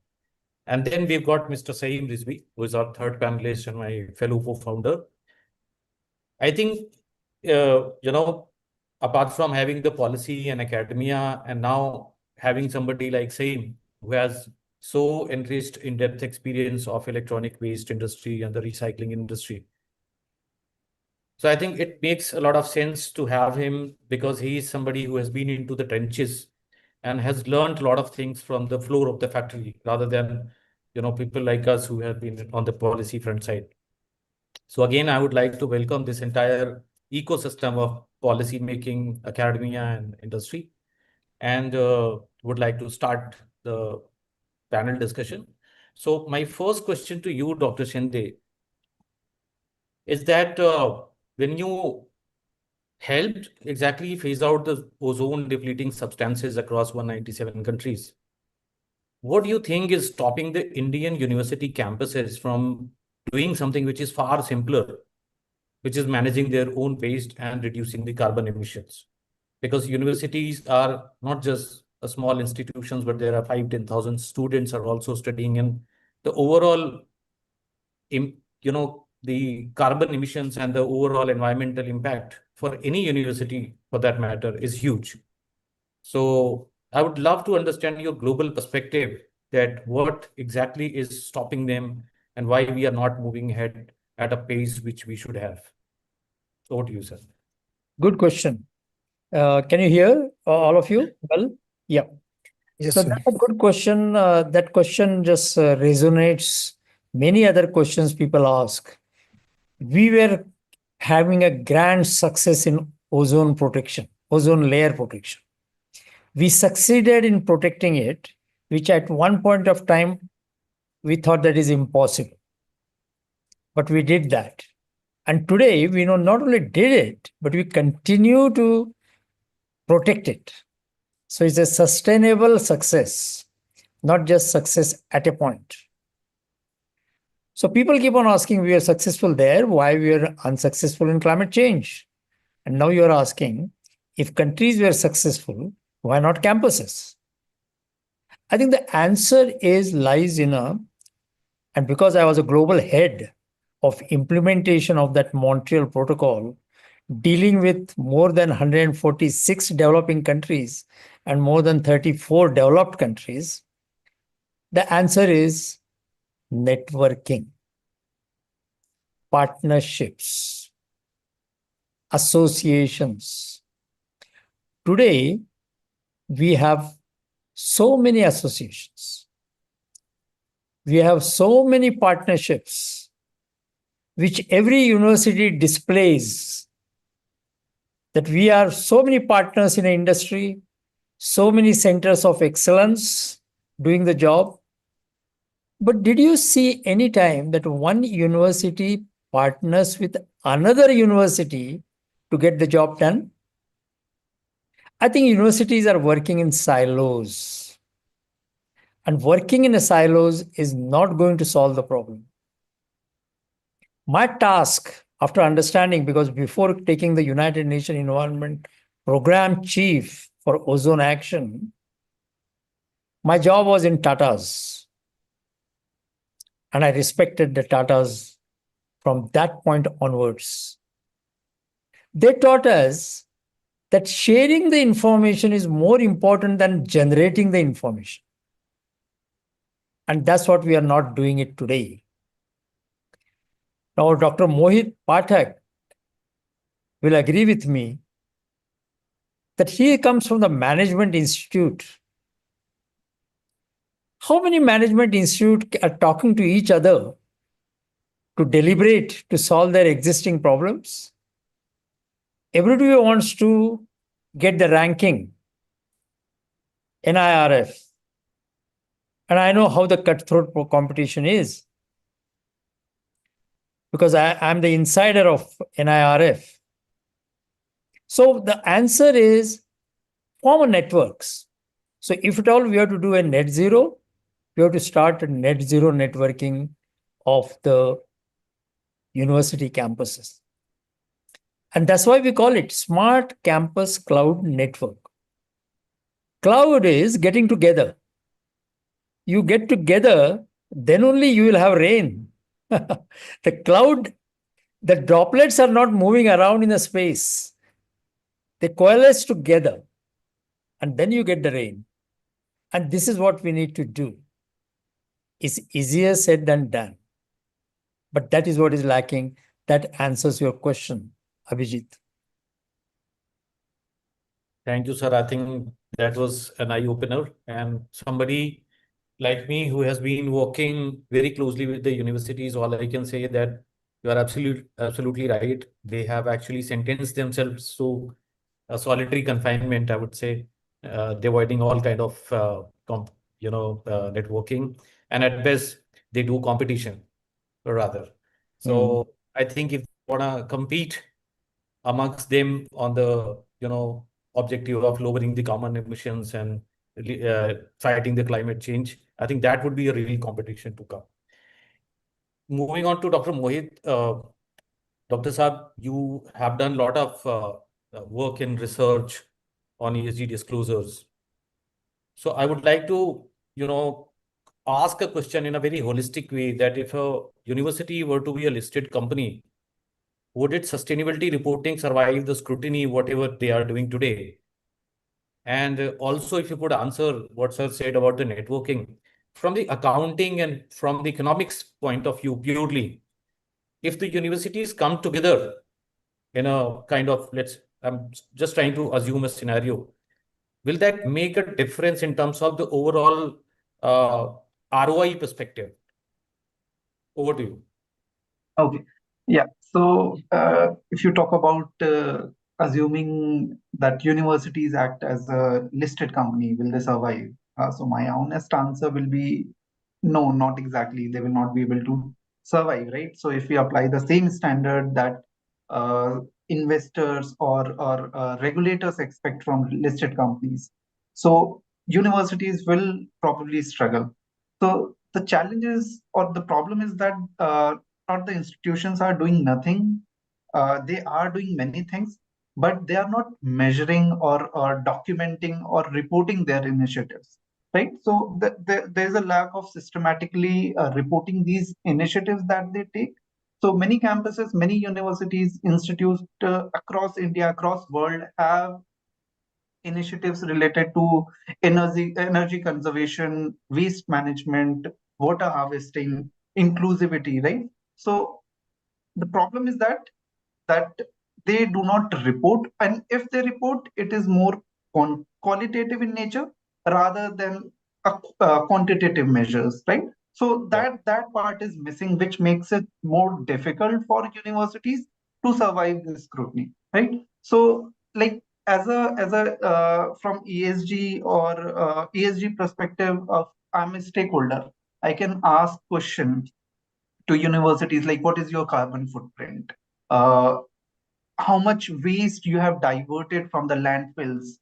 And then we've got Mr. Saeem Rizvi, who is our third panelist and my fellow co-founder. I think, apart from having the policy and academia and now having somebody like Saeem, who has so enriched in-depth experience of electronic waste industry and the recycling industry. So I think it makes a lot of sense to have him because he is somebody who has been into the trenches and has learned a lot of things from the floor of the factory rather than, people like us who have been on the policy front side. So again, I would like to welcome this entire ecosystem of policy making, academia and industry, and would like to start the panel discussion. So my first question to you, Dr. Shinde, is that when you helped exactly phase out the ozone depleting substances across 197 countries, what do you think is stopping the Indian university campuses from doing something which is far simpler, which is managing their own waste and reducing the carbon emissions? Because universities are not just a small institutions, but there are 5-10,000 students are also studying, and the overall, the carbon emissions and the overall environmental impact for any university, for that matter, is huge. So I would love to understand your global perspective that what exactly is stopping them and why we are not moving ahead at a pace which we should have. Over to you, sir. Good question. Can you hear all of you? Well, yeah. Yes, So sir. that's a good question. That question just resonates many other questions people ask. We were having a grand success in ozone protection, ozone layer protection. We succeeded in protecting it, which at one point of time, we thought that is impossible. But we did that. And today, we know not only did it, but we continue to protect it. So it's a sustainable success, not just success at a point. So people keep on asking, we are successful there, why we are unsuccessful in climate change? And now you are asking, if countries were successful, why not campuses? I think the answer lies in and because I was a global head of implementation of that Montreal Protocol, dealing with more than 146 developing countries and more than 34 developed countries, the answer is networking, partnerships, associations. Today, we have so many associations. We have so many partnerships, which every university displays that we are so many partners in the industry, so many centers of excellence doing the job. But did you see any time that one university partners with another university to get the job done? I think universities are working in silos. And working in a silos is not going to solve the problem. My task, after understanding, because before taking the United Nations Environment Program Chief for Ozone Action, my job was in Tatas. And I respected the Tatas from that point onwards. They taught us that sharing the information is more important than generating the information. And that's what we are not doing it today. Now, Dr. Mohit Pathak will agree with me that he comes from the Management Institute. How many management institutes are talking to each other to deliberate to solve their existing problems? Everybody wants to get the ranking, NIRF. And I know how the cutthroat competition is because I'm the insider of NIRF. So the answer is form networks. So if at all we have to do a net zero, we have to start a net zero networking of the university campuses. And that's why we call it Smart Campus Cloud Network. Cloud is getting together. You get together, then only you will have rain. The cloud, the droplets are not moving around in the space. They coalesce together, and then you get the rain. And this is what we need to do. It's easier said than done. But that is what is lacking. That answers your question, Abhijit. Thank you, sir. I think that was an eye opener. And somebody like me who has been working very closely with the universities, all I can say that you are absolutely right. They have actually sentenced themselves to a solitary confinement, I would say, avoiding all kind of networking, and at best they do competition rather. So I think if they wanna compete amongst them on the objective of lowering the carbon emissions and fighting the climate change, I think that would be a real competition to come. Moving on to Dr. Mohit, Dr. Saab, you have done a lot of work in research on ESG disclosures. So I would like to, ask a question in a very holistic way that if a university were to be a listed company, would its sustainability reporting survive the scrutiny, whatever they are doing today? And also, if you could answer what sir said about the networking, from the accounting and from the economics point of view, purely, if the universities come together in a kind of, I'm just trying to assume a scenario, will that make a difference in terms of the overall ROI perspective? Over to you. Okay. Yeah. So if you talk about assuming that universities act as a listed company, will they survive? So my honest answer will be no, not exactly. They will not be able to survive, right? So if we apply the same standard that investors or regulators expect from listed companies, so universities will probably struggle. So the The challenge is, or the problem is that not the institutions are doing nothing. They are doing many things, but they are not measuring or documenting or reporting their initiatives, right? So there's a lack of systematically reporting these initiatives that they take. So many campuses, many universities, institutes across India, across world have initiatives related to energy conservation, waste management, water harvesting, inclusivity, right? So the problem is that they do not report, and if they report, it is more qualitative in nature rather than quantitative measures, right? So that part is missing, which makes it more difficult for universities to survive this scrutiny, right? So like as a from ESG or ESG perspective of I'm a stakeholder, I can ask questions to universities like, what is your carbon footprint? Uh, how much waste you have diverted from the landfills,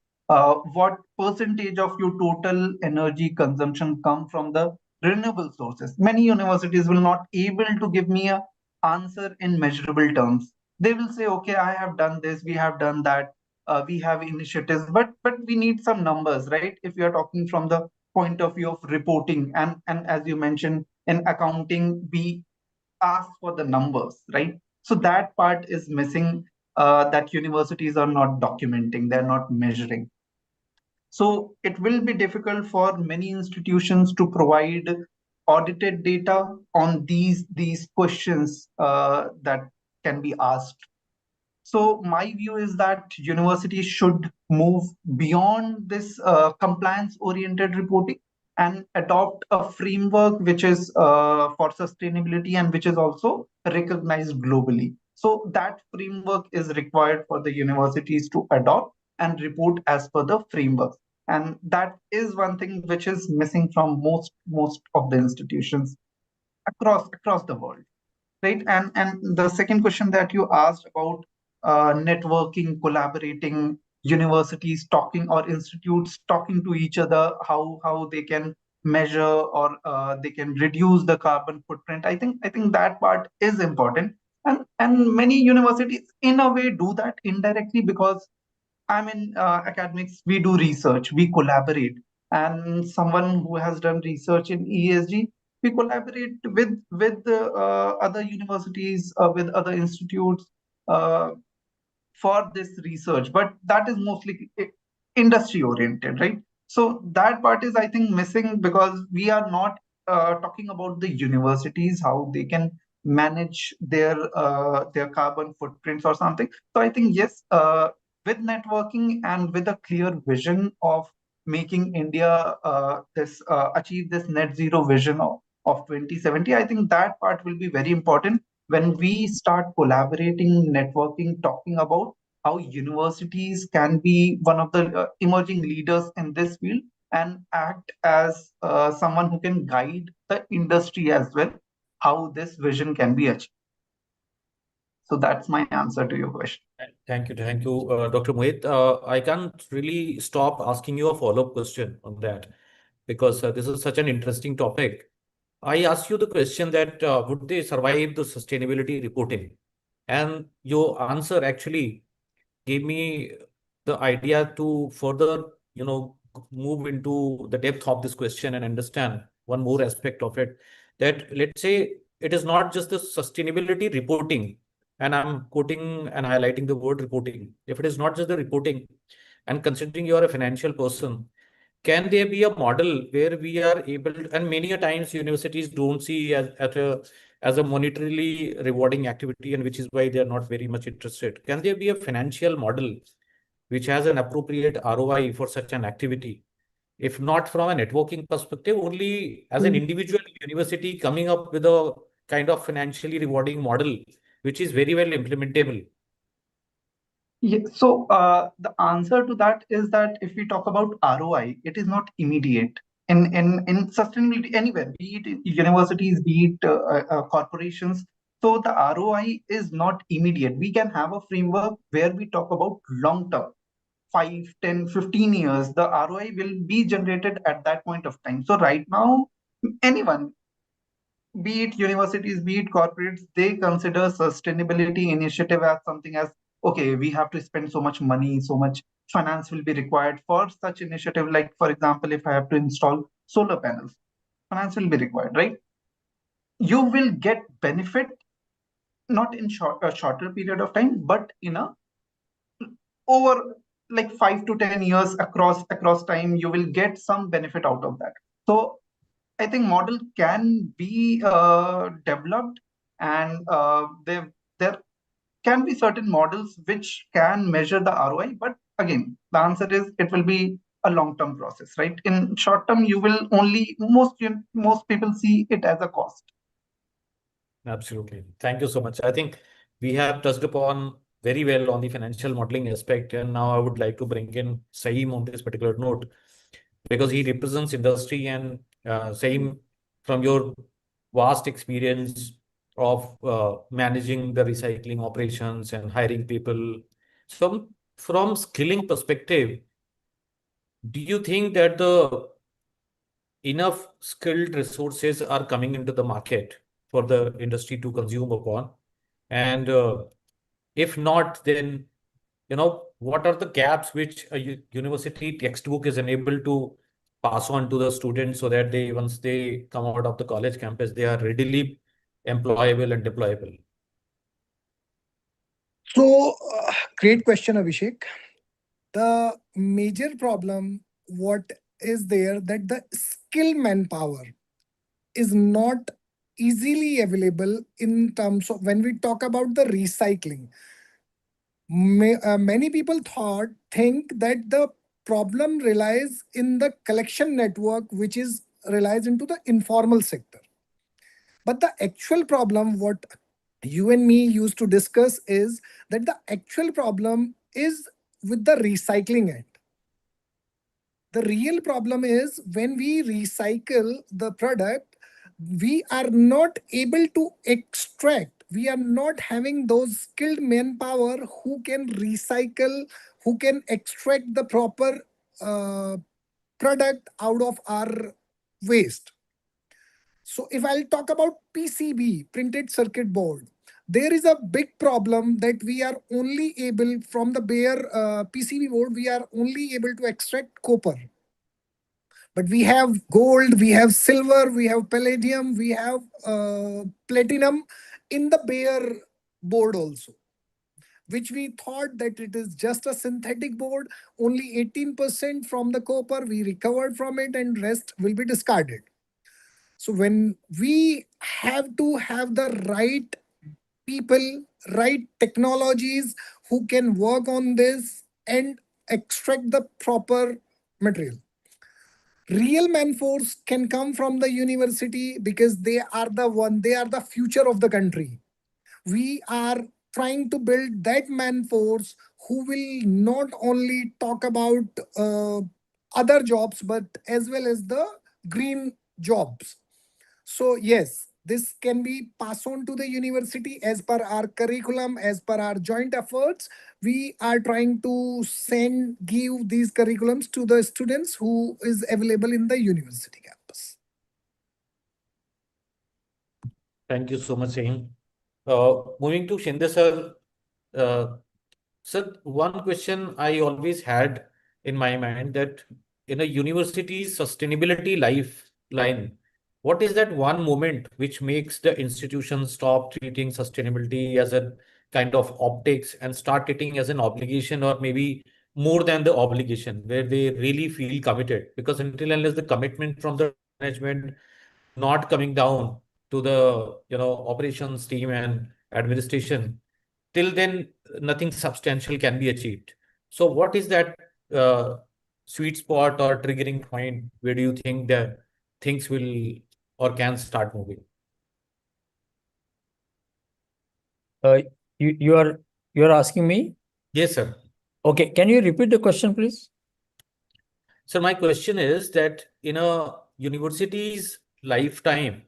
what percentage of your total energy consumption come from the renewable sources. Many universities will not able to give me a answer in measurable terms. They will say, okay, I have done this, we have done that, we have initiatives, but we need some numbers, right? If you are talking from the point of view of reporting, and as you mentioned, in accounting, we ask for the numbers, right? So that part is missing, that universities are not documenting, they're not measuring. So it will be difficult for many institutions to provide audited data on these questions that can be asked. So my view is that universities should move beyond this compliance-oriented reporting and adopt a framework which is for sustainability and which is also recognized globally. So that framework is required for the universities to adopt and report as per the framework. And that is one thing which is missing from most of the institutions across the world, right? And the second question that you asked about networking, collaborating, universities talking or institutes talking to each other, how they can measure or they can reduce the carbon footprint. I think that part is important, and many universities in a way do that indirectly, because I'm in academics, we do research, we collaborate. And someone who has done research in ESG, we collaborate with other universities, with other institutes, uh, for this research, but that is mostly industry oriented, right? So that part is, I think, missing, because we are not talking about the universities, how they can manage their carbon footprints or something. So I think, yes, with networking and with a clear vision of making India this achieve this net zero vision of 2070, I think that part will be very important when we start collaborating, networking, talking about how universities can be one of the emerging leaders in this field and act as someone who can guide the industry as well, how this vision can be achieved. So that's my answer to your question. Thank you, Dr. Mohit. I can't really stop asking you a follow-up question on that, because this is such an interesting topic. I asked you the question that would they survive the sustainability reporting? And your answer actually gave me the idea to further, move into the depth of this question and understand one more aspect of it. That, let's say, it is not just the sustainability reporting, and I'm quoting and highlighting the word reporting. If it is not just the reporting, and considering you are a financial person, can there be a model where we are able to, and many a times universities don't see as a monetarily rewarding activity, and which is why they are not very much interested. Can there be a financial model which has an appropriate ROI for such an activity? If not from a networking perspective, only as an individual university coming up with a kind of financially rewarding model, which is very well implementable. Yeah, so the answer to that is that if we talk about ROI, it is not immediate. In sustainability anywhere, be it universities, be it corporations. So the ROI is not immediate. We can have a framework where we talk about long term, 5, 10, 15 years. The ROI will be generated at that point of time. So right now, anyone, be it universities, be it corporates, they consider sustainability initiative as something as, okay, we have to spend so much money, so much finance will be required for such initiative. Like, for example, if I have to install solar panels, finance will be required, right? You will get benefit not in a shorter period of time, but in a over like 5 to 10 years across time, you will get some benefit out of that. So I think model can be developed, and there can be certain models which can measure the ROI. But again, the answer is it will be a long-term process, right? In short term, you will only most people see it as a cost. Absolutely. Thank you so much. I think we have touched upon very well on the financial modeling aspect, and now I would like to bring in Saeem on this particular note because he represents industry, and Saeem, from your vast experience of managing the recycling operations and hiring people, so from skilling perspective, do you think that the enough skilled resources are coming into the market for the industry to consume upon? And if not, then, what are the gaps which a university textbook is unable to pass on to the students so that they, once they come out of the college campus, they are readily employable and deployable? So, great question, Abhishek. The major problem, what is there, that the skill manpower is not easily available in terms of when we talk about the recycling. Many people think that the problem relies in the collection network, which is relies into the informal sector. But the actual problem, what you and me used to discuss, is that the actual problem is with the recycling end. The real problem is when we recycle the product, we are not able to extract, we are not having those skilled manpower who can recycle, who can extract the proper uh, product out of our waste. So if I'll talk about PCB, printed circuit board, there is a big problem that we are only able, from the bare PCB board, we are only able to extract copper. But we have gold, we have silver, we have palladium, we have platinum in the bare board also, which we thought that it is just a synthetic board. Only 18% from the copper we recovered from it, and rest will be discarded. So when we have to have the right people, right technologies who can work on this and extract the proper material. Real man force can come from the university because they are the future of the country. We are trying to build that man force who will not only talk about other jobs but as well as the green jobs. So yes, this can be passed on to the university as per our curriculum, as per our joint efforts. We are trying to give these curriculums to the students who is available in the university campus. Thank you so much, Saeem. Moving to Shinde sir, uh, sir, one question I always had in my mind, that in a university's sustainability lifeline, what is that one moment which makes the institution stop treating sustainability as a kind of optics and start treating as an obligation, or maybe more than the obligation, where they really feel committed? Because until unless the commitment from the management not coming down to the operations team and administration, till then nothing substantial can be achieved. So what is that uh, sweet spot or triggering point where do you think that things will or can start moving? Uh, you are asking me? Yes, sir. Okay, can you repeat the question, please? So my question is that in a university's lifetime,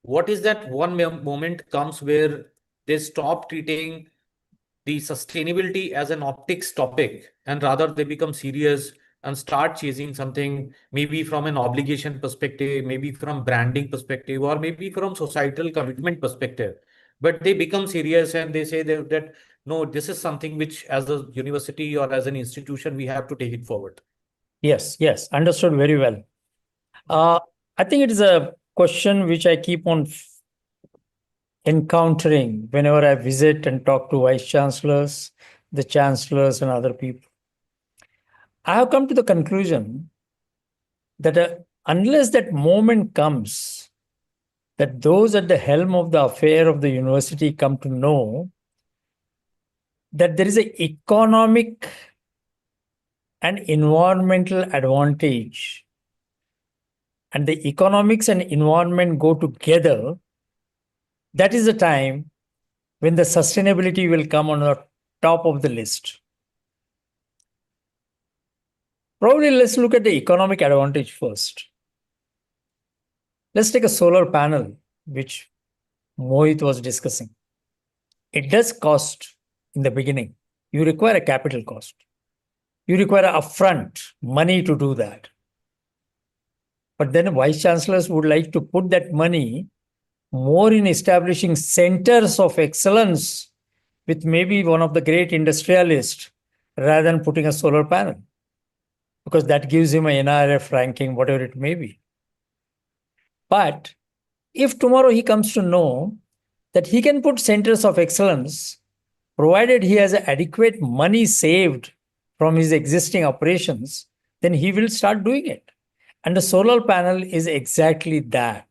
what is that one moment comes where they stop treating the sustainability as an optics topic and rather they become serious and start chasing something, maybe from an obligation perspective, maybe from branding perspective, or maybe from societal commitment perspective. But they become serious and they say that no, this is something which as a university or as an institution, we have to take it forward. Yes, yes, understood very well. Uh, I think it is a question which I keep on encountering whenever I visit and talk to vice chancellors, the chancellors, and other people. I have come to the conclusion that unless that moment comes, that those at the helm of the affair of the university come to know that there is an economic and environmental advantage, and the economics and environment go together, that is the time when the sustainability will come on the top of the list. Probably let's look at the economic advantage first. Let's take a solar panel, which Mohit was discussing. It does cost in the beginning. You require a capital cost. You require upfront money to do that. But then vice chancellors would like to put that money more in establishing centers of excellence with maybe one of the great industrialists rather than putting a solar panel, because that gives him an NRF ranking, whatever it may be. But if tomorrow he comes to know that he can put centers of excellence, provided he has adequate money saved from his existing operations, then he will start doing it. And the solar panel is exactly that.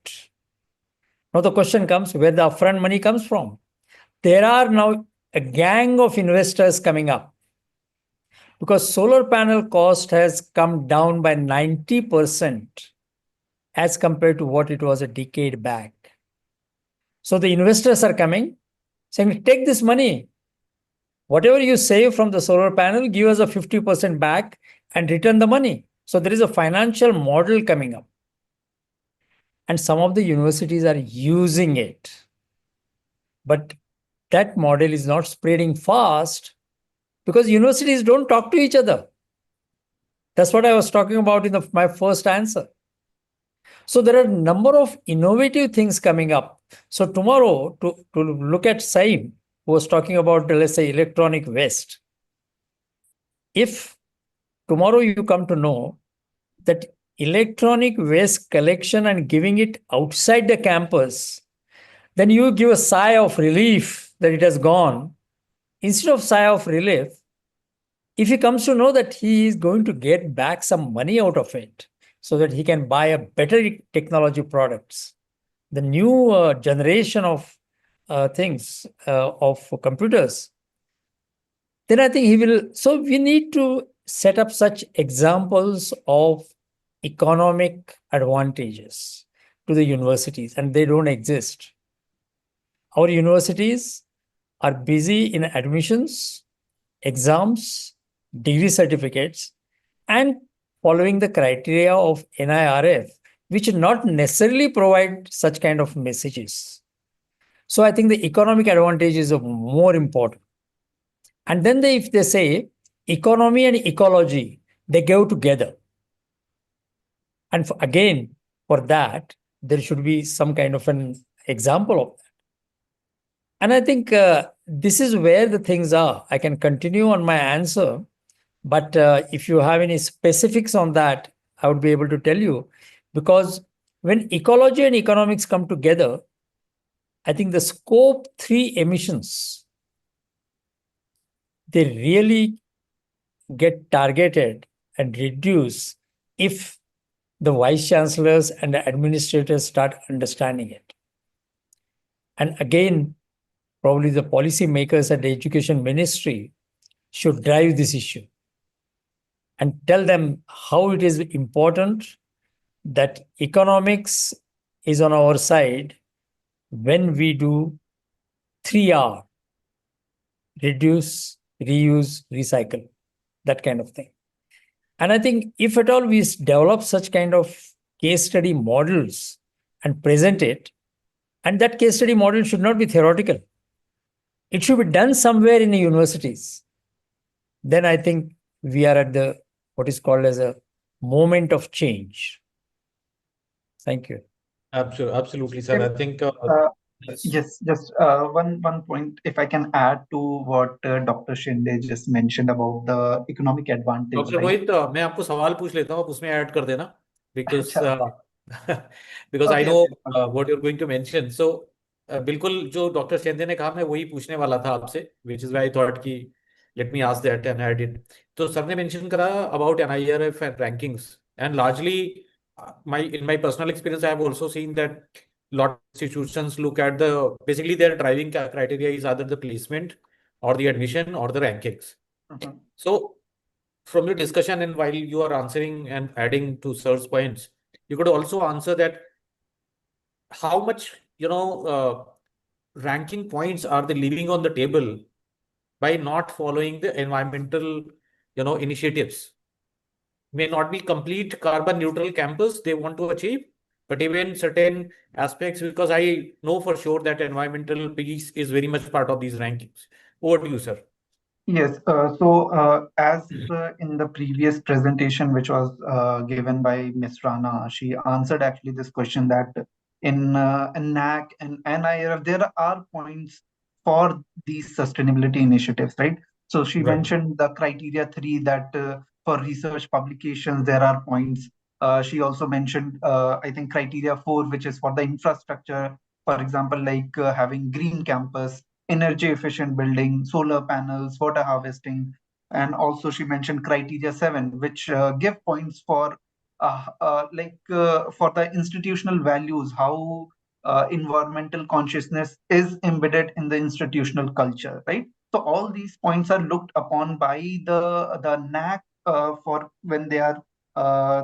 Now the question comes, where the upfront money comes from. There are now a gang of investors coming up, because solar panel cost has come down by 90% as compared to what it was a decade back. So the investors are coming, saying, take this money. Whatever you save from the solar panel, give us a 50% back and return the money. So there is a financial model coming up. And some of the universities are using it. But that model is not spreading fast because universities don't talk to each other. That's what I was talking about in my first answer. So there are a number of innovative things coming up. So tomorrow, to look at Saim, who was talking about, let's say, electronic waste. If tomorrow you come to know that electronic waste collection and giving it outside the campus, then you give a sigh of relief that it has gone. Instead of sigh of relief, if he comes to know that he is going to get back some money out of it so that he can buy a better technology products, the new generation of things, of computers, then I think he will. So we need to set up such examples of economic advantages to the universities, and they don't exist. Our universities are busy in admissions, exams, degree certificates, and following the criteria of NIRF, which not necessarily provide such kind of messages. So I think the economic advantages are more important. And then if they say economy and ecology, they go together. And again, for that, there should be some kind of an example of that. And I think this is where the things are. I can continue on my answer, but if you have any specifics on that, I would be able to tell you. Because when ecology and economics come together, I think the scope 3 emissions, they really get targeted and reduce if the vice chancellors and the administrators start understanding it. And again, probably the policy makers at the education ministry should drive this issue and tell them how it is important that economics is on our side when we do 3R: reduce, reuse, recycle, that kind of thing. And I think if at all we develop such kind of case study models and present it, and that case study model should not be theoretical. It should be done somewhere in the universities. Then I think we are at the what is called as a moment of change. Thank you. Absolutely, sir. If, I think yes. yes, just one point, if I can add to what Dr. Shinde just mentioned about the economic advantage, doctor right? Rohit मैं आपको सवाल पूछ लेता हूँ, आप उसमें add कर देना बिकॉज अच्छा, because I okay, no okay, okay. What you are going to mention. So बिल्कुल जो डॉक्टर शिंदे ने कहा मैं वही पूछने वाला था आपसे, which is why I thought कि let me ask that and add it. तो सर ने मेंशन करा about NIRF and rankings and largely my personal experience I have also seen that lot of institutions look at the basically their driving criteria is either the placement or the admission or the rankings. Mhm. So from your discussion and while you are answering and adding to sir's points, you could also answer that how much, ranking points are they leaving on the table by not following the environmental, initiatives. May not be complete carbon neutral campus they want to achieve, but even certain aspects, because I know for sure that environmental piece is very much part of these rankings. Over to you, sir. Yes, as in the previous presentation, which was given by Ms. Rana, she answered actually this question that in NAC and NIRF, there are points for these sustainability initiatives, right? So she Right. mentioned the criteria 3 that for research publications, there are points. She also mentioned, I think, criteria 4, which is for the infrastructure, for example, like having green campus, energy efficient building, solar panels, water harvesting, and also she mentioned criteria 7, which give points for for the institutional values, how environmental consciousness is embedded in the institutional culture, right? So all these points are looked upon by the NAC for when they are uh,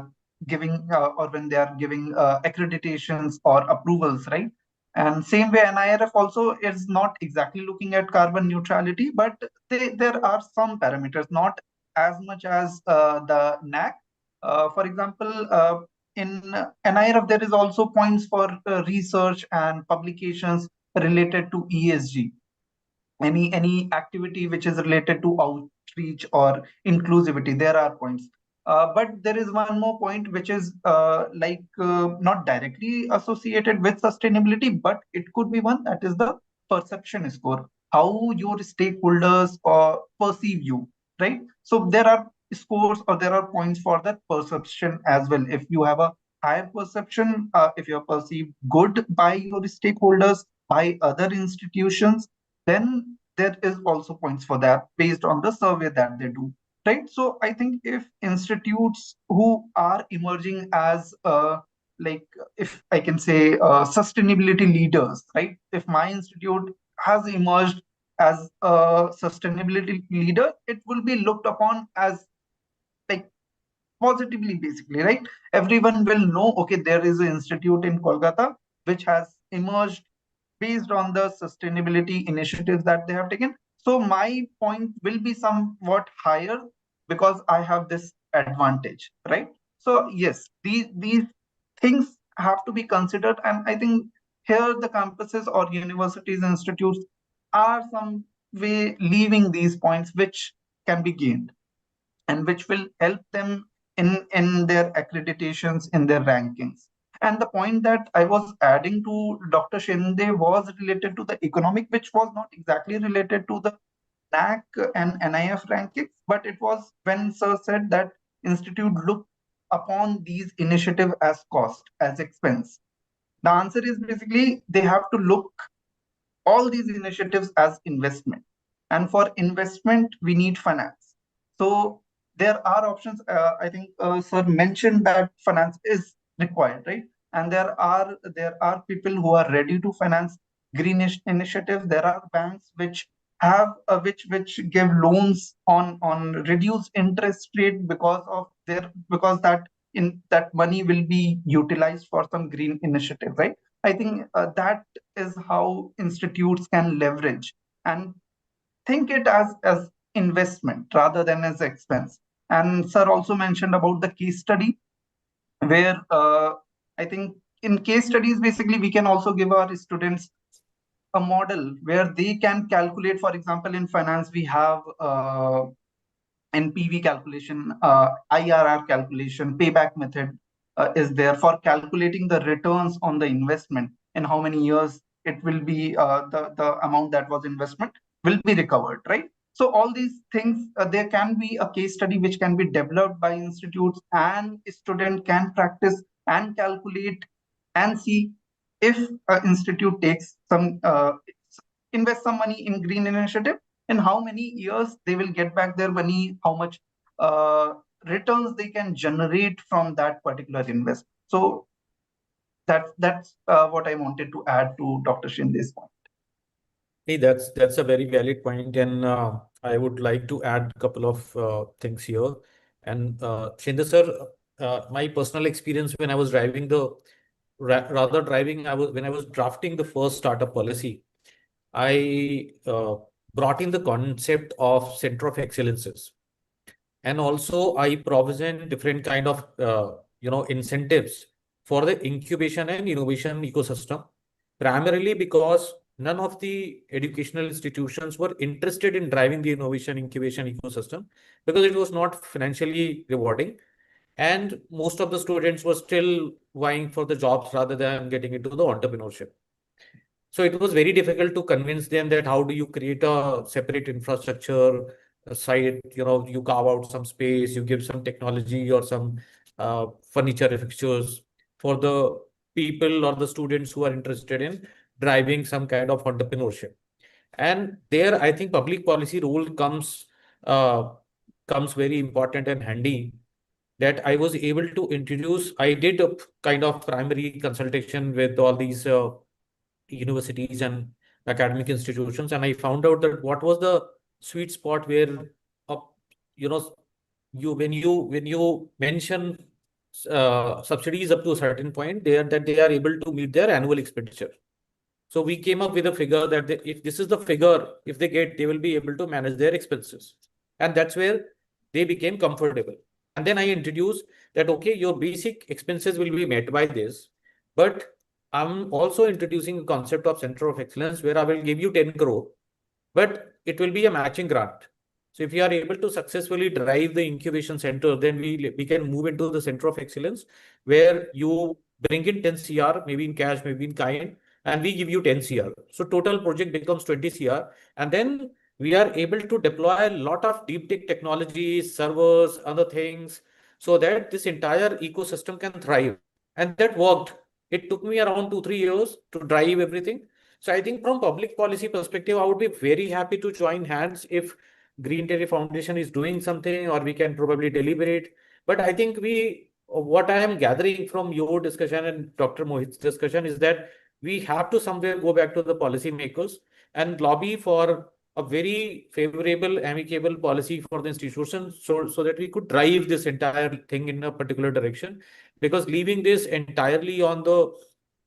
giving or when they are giving accreditations or approvals, right? And same way, NIRF also is not exactly looking at carbon neutrality, but there are some parameters, not as much as the NAC. For example, in NIRF, there is also points for research and publications related to ESG, any activity which is related to outreach or inclusivity. There are points, but there is one more point which is not directly associated with sustainability, but it could be one, that is the perception score, how your stakeholders perceive you, right? So there are scores or there are points for that perception as well. If you have a higher perception, if you're perceived good by your stakeholders, by other institutions, then there is also points for that based on the survey that they do, right? So I think if institutes who are emerging as like if I can say sustainability leaders, right? If my institute has emerged as a sustainability leader, it will be looked upon as like positively, basically, right? Everyone will know, okay, there is an institute in Kolkata which has emerged based on the sustainability initiatives that they have taken. So my point will be somewhat higher because I have this advantage, right? So yes, these things have to be considered, and I think here the campuses or universities institutes are some way leaving these points which can be gained and which will help them in their accreditations, in their rankings. And the point that I was adding to Dr. Shinde was related to the economic, which was not exactly related to the NAC and NIF rankings, but it was when Sir said that institute look upon these initiative as cost, as expense. The answer is basically they have to look all these initiatives as investment. And for investment, we need finance. So there are options. I think Sir mentioned that finance is required, right? And there are people who are ready to finance greenish initiatives. There are banks which have which give loans on reduced interest rate because that money will be utilized for some green initiative, right? I think that is how institutes can leverage and think it as investment rather than as expense. And Sir also mentioned about the case study where I think in case studies, basically, we can also give our students a model where they can calculate. For example, in finance, we have NPV calculation, IRR calculation, payback method is there for calculating the returns on the investment and how many years it will be, the amount that was investment will be recovered, right? So all these things, there can be a case study which can be developed by institutes, and a student can practice and calculate and see if an institute takes some invest some money in green initiative, in how many years they will get back their money, how much uh, returns they can generate from that particular investment. So that's what I wanted to add to Dr. Shinde's point. Hey, that's a very valid point, and I would like to add a couple of things here. And Shinde sir, my personal experience when I was driving rather driving, when I was drafting the first startup policy, I brought in the concept of center of excellences, and also I provision different kind of incentives for the incubation and innovation ecosystem, primarily because none of the educational institutions were interested in driving the innovation incubation ecosystem because it was not financially rewarding, and most of the students were still vying for the jobs rather than getting into the entrepreneurship. So it was very difficult to convince them that how do you create a separate infrastructure site, you carve out some space, you give some technology or some furniture fixtures for the people or the students who are interested in driving some kind of entrepreneurship. And there, I think public policy role uh, comes very important and handy, that I was able to introduce. I did a kind of primary consultation with all these universities and academic institutions, and I found out that what was the sweet spot where, uh, you know, when you mention subsidies up to a certain point, they are able to meet their annual expenditure. So we came up with a figure that if this is the figure, if they get, they will be able to manage their expenses. And that's where they became comfortable. And then I introduced that, okay, your basic expenses will be met by this, but I'm also introducing a concept of center of excellence where I will give you 10 crore, but it will be a matching grant. So if you are able to successfully drive the incubation center, then we can move into the center of excellence where you bring in 10 CR, maybe in cash, maybe in kind, and we give you 10 CR. So total project becomes 20 CR. And then we are able to deploy a lot of deep tech technologies, servers, other things, so that this entire ecosystem can thrive. And that worked. It took me around 2, 3 years to drive everything. So I think from public policy perspective, I would be very happy to join hands if Green Terry Foundation is doing something, or we can probably deliberate. But I think what I am gathering from your discussion and Dr. Mohit's discussion is that we have to somewhere go back to the policymakers and lobby for a very favorable, amicable policy for the institution, so that we could drive this entire thing in a particular direction. Because leaving this entirely on the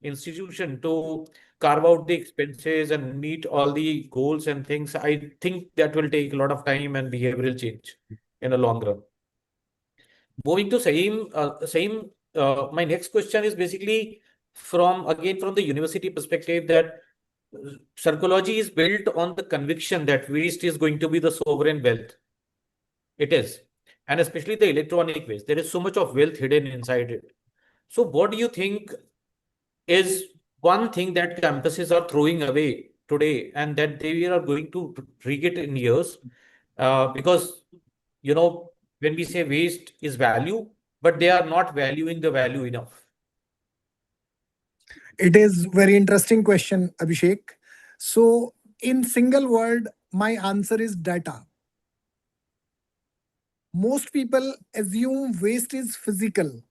institution to carve out the expenses and meet all the goals and things, I think that will take a lot of time and behavioral change in the long run. Moving to my next question is basically from the university perspective, that Ciculogy is built on the conviction that waste is going to be the sovereign wealth. It is. And especially the electronic waste. There is so much of wealth hidden inside it. So what do you think is one thing that campuses are throwing away today and that they are going to re-get in years? Because, when we say waste is value, but they are not valuing the value enough. It is very interesting question, Abhishek. So in single word, my answer is data. Most people assume waste is physical,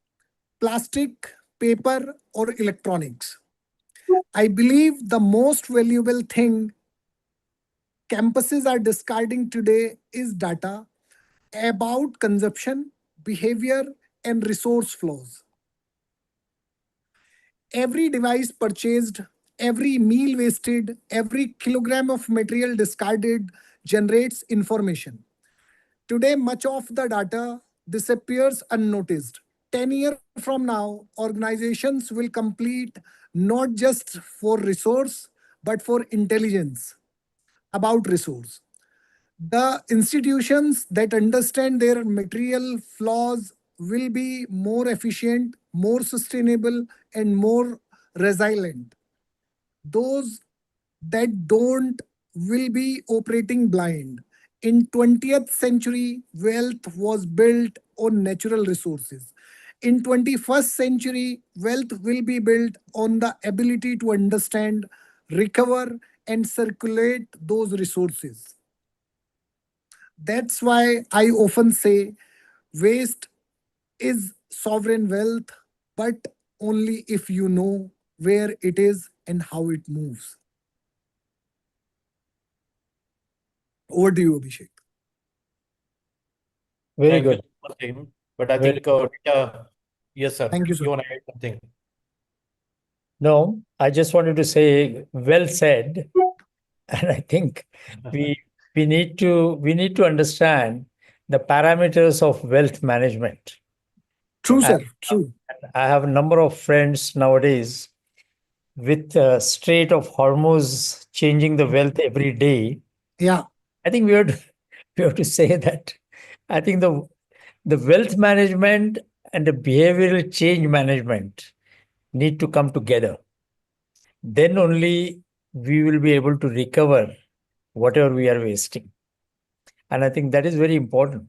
plastic, paper, or electronics. I believe the most valuable thing campuses are discarding today is data about consumption, behavior, and resource flows. Every device purchased, every meal wasted, every kilogram of material discarded generates information. Today, much of the data disappears unnoticed. 10 years from now, organizations will complete not just for resource, but for intelligence about resource. The institutions that understand their material flaws will be more efficient, more sustainable, and more resilient. Those that don't will be operating blind. In 20th century, wealth was built on natural resources. In 21st century, wealth will be built on the ability to understand, recover, and circulate those resources. That's why I often say waste is sovereign wealth, but only if you know where it is and how it moves. Over to you, Abhishek. Very Thank you good. so much, Tim. But I Very think, good. yes, sir, Thank you, sir. you want to add something? No, I just wanted to say, well said. And I think we we need to understand the parameters of wealth management. True, I, sir. True. I have a number of friends nowadays with Strait of Hormuz changing the wealth every day. Yeah. I think we have to say that I think the wealth management and the behavioral change management need to come together. Then only we will be able to recover whatever we are wasting. And I think that is very important.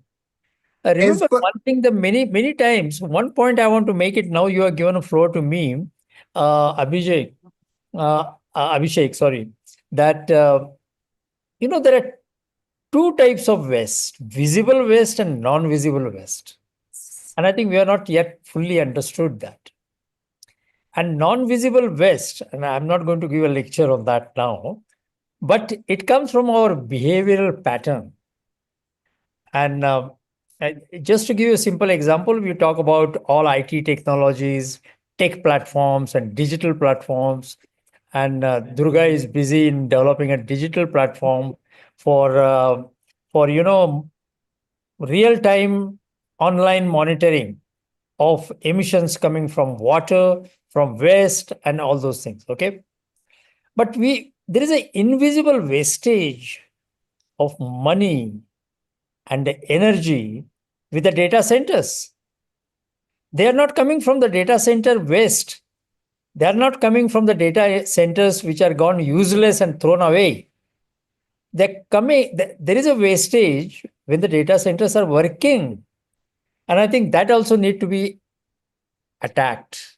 I As remember per one thing that many times, one point I want to make it now, you are given a floor to me, Abhishek, Abhishek, sorry, that, there are two types of waste, visible waste and non-visible waste. And I think we are not yet fully understood that. And non-visible waste, and I'm not going to give a lecture on that now, but it comes from our behavioral pattern. And just to give you a simple example, we talk about all IT technologies, tech platforms, and digital platforms. And Durga is busy in developing a digital platform for real time online monitoring of emissions coming from water, from waste, and all those things. Okay, but there is an invisible wastage of money and energy with the data centers. They are not coming from the data center waste. They are not coming from the data centers which are gone useless and thrown away. They're coming, there is a wastage when the data centers are working. And I think that also need to be attacked.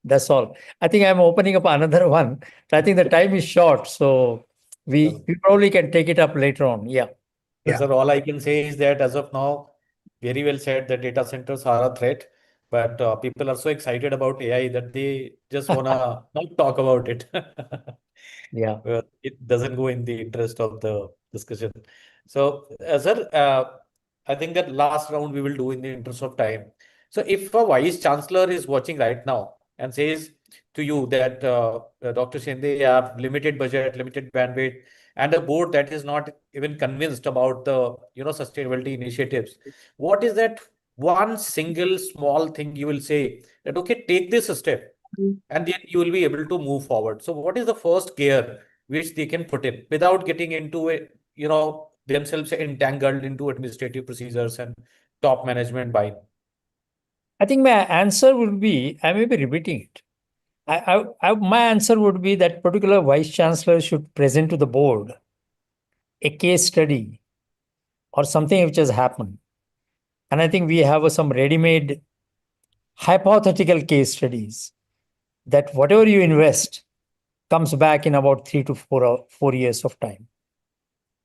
That's all. I think I'm opening up another one. I think the time is short, so we probably can take it up later on. Yeah. yeah. Sir, all I can say is that as of now, very well said that data centers are a threat, but people are so excited about AI that they just wanna not talk about it. Yeah. Well, it doesn't go in the interest of the discussion. So, sir, I think that last round we will do in the interest of time. So, if a vice chancellor is watching right now and says to you that Dr. Shinde, you have limited budget, limited bandwidth, and a board that is not even convinced about the sustainability initiatives, what is that one single small thing you will say that okay, take this step, and then you will be able to move forward? So, what is the first gear which they can put in without getting into it, themselves entangled into administrative procedures and top management buy? I think my answer would be, I may be repeating it. My answer would be that particular vice chancellor should present to the board a case study or something which has happened. And I think we have some ready-made hypothetical case studies that whatever you invest comes back in about 3 to 4 years of time.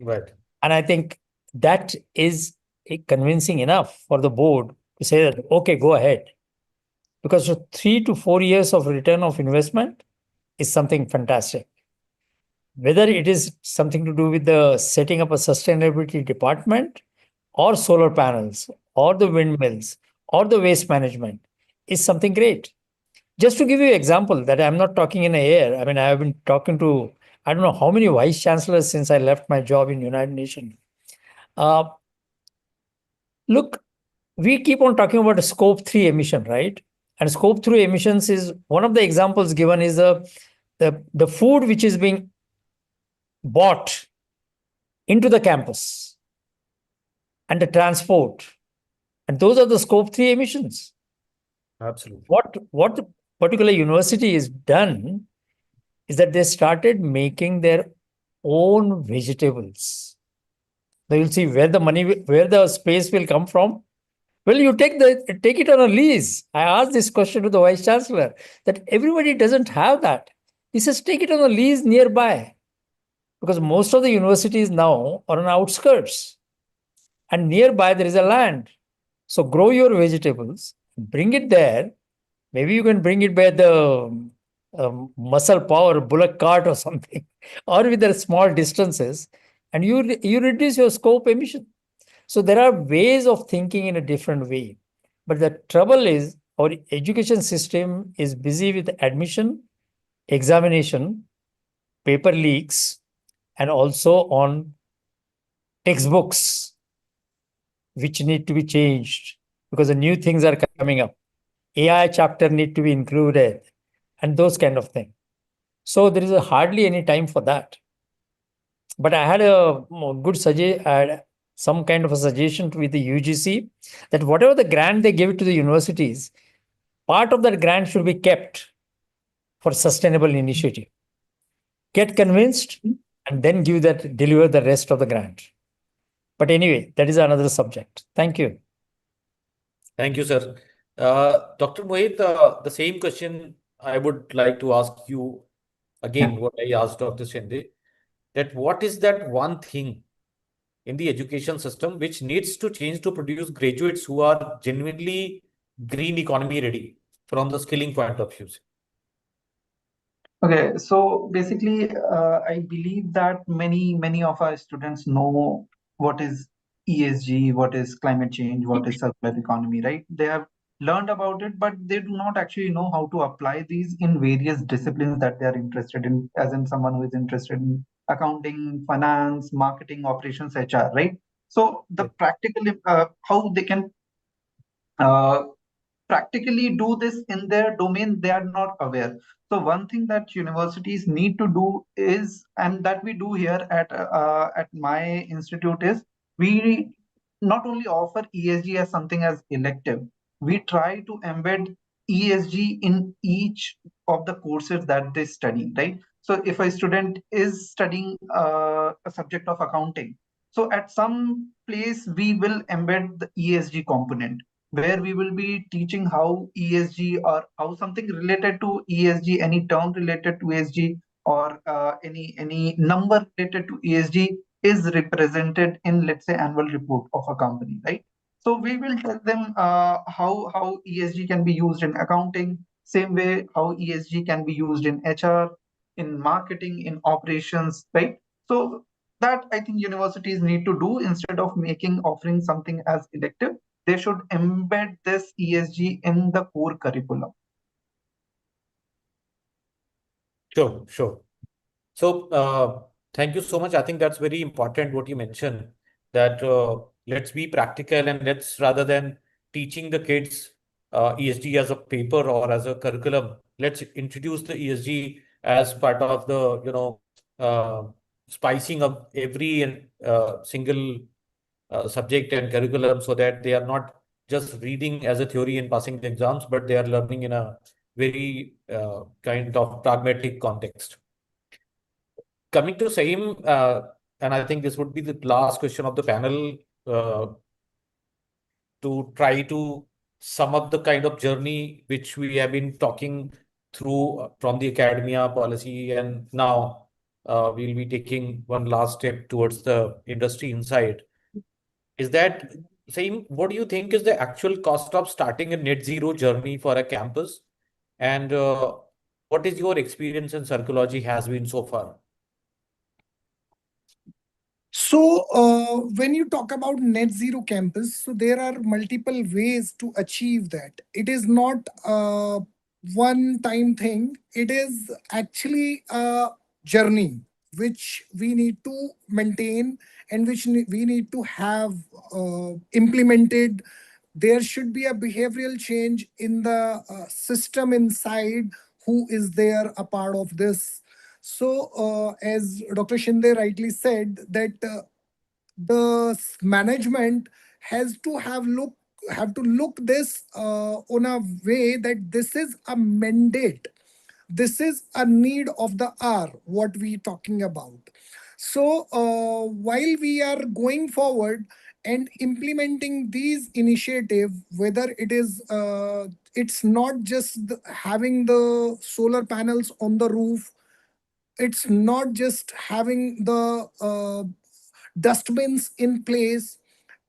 Right. And I think that is convincing enough for the board to say that, okay, go ahead. Because 3 to 4 years of return of investment is something fantastic. Whether it is something to do with the setting up a sustainability department or solar panels or the windmills or the waste management is something great. Just to give you an example that I'm not talking in the air. I mean, I have been talking to, I don't know how many vice chancellors since I left my job in United Nations. Uh, Look, we keep on talking about a scope 3 emission, right? And scope 3 emissions is one of the examples given is the food which is being bought into the campus. and the transport. And those are the scope 3 emissions. Absolutely. What the particular university is done is that they started making their own vegetables. Now you'll see where the space will come from. Well, you take it on a lease. I asked this question to the vice chancellor that everybody doesn't have that. He says take it on a lease nearby, because most of the universities now are on outskirts, and nearby there is a land. So grow your vegetables, bring it there. Maybe you can bring it by the muscle power bullock cart or something, or with the small distances, and you reduce your scope emission. So there are ways of thinking in a different way. But the trouble is our education system is busy with admission, examination, paper leaks, and also on textbooks, which need to be changed because the new things are coming up. AI chapter need to be included, and those kind of things. So there is hardly any time for that. But I had some kind of a suggestion with the UGC that whatever the grant they give it to the universities, part of that grant should be kept for sustainable initiative. Get convinced and then deliver the rest of the grant. But anyway, that is another subject. Thank you. Thank you, sir. Dr. Mohit, the same question I would like to ask you again, what I asked Dr. Shinde, that what is that one thing in the education system which needs to change to produce graduates who are genuinely green economy ready from the skilling point of view? Okay, so basically, I believe that many of our students know what is ESG, what is climate change, what is circular economy, right? They have learned about it, but they do not actually know how to apply these in various disciplines that they are interested in, as in someone who is interested in accounting, finance, marketing, operations, HR, right? So the practical, how they can uh, practically do this in their domain, they are not aware. So one thing that universities need to do is, and that we do here at my institute, is we not only offer ESG as something as elective, we try to embed ESG in each of the courses that they study, right? So if a student is studying a subject of accounting, so at some place we will embed the ESG component, where we will be teaching how ESG, or how something related to ESG, any term related to ESG, or any number related to ESG is represented in, let's say, annual report of a company, right? So we will tell them how ESG can be used in accounting, same way how ESG can be used in HR, in marketing, in operations, right? So that I think universities need to do, instead of offering something as elective, they should embed this ESG in the core curriculum. Sure, sure. So, thank you so much. I think that's very important what you mentioned, that let's be practical, and let's, rather than teaching the kids ESG as a paper or as a curriculum, let's introduce the ESG as part of the, uh, spicing up every single subject and curriculum, so that they are not just reading as a theory and passing the exams, but they are learning in a very kind of pragmatic context. Coming to same, and I think this would be the last question of the panel, uh, to try to sum up the kind of journey which we have been talking through from the academia policy, and now we'll be taking one last step towards the industry inside. Is that same? What do you think is the actual cost of starting a net zero journey for a campus? And what is your experience in Ciculogy has been so far? So, when you talk about net zero campus, so there are multiple ways to achieve that. It is not a one-time thing. It is actually a journey which we need to maintain, and which we need to have implemented. There should be a behavioral change in the system inside who is there a part of this. So, as Dr. Shinde rightly said, that the management has to have to look this on a way that this is a mandate, this is a need of the hour what we talking about. So while we are going forward and implementing these initiative, whether it is it's not just having the solar panels on the roof, it's not just having the dustbins in place,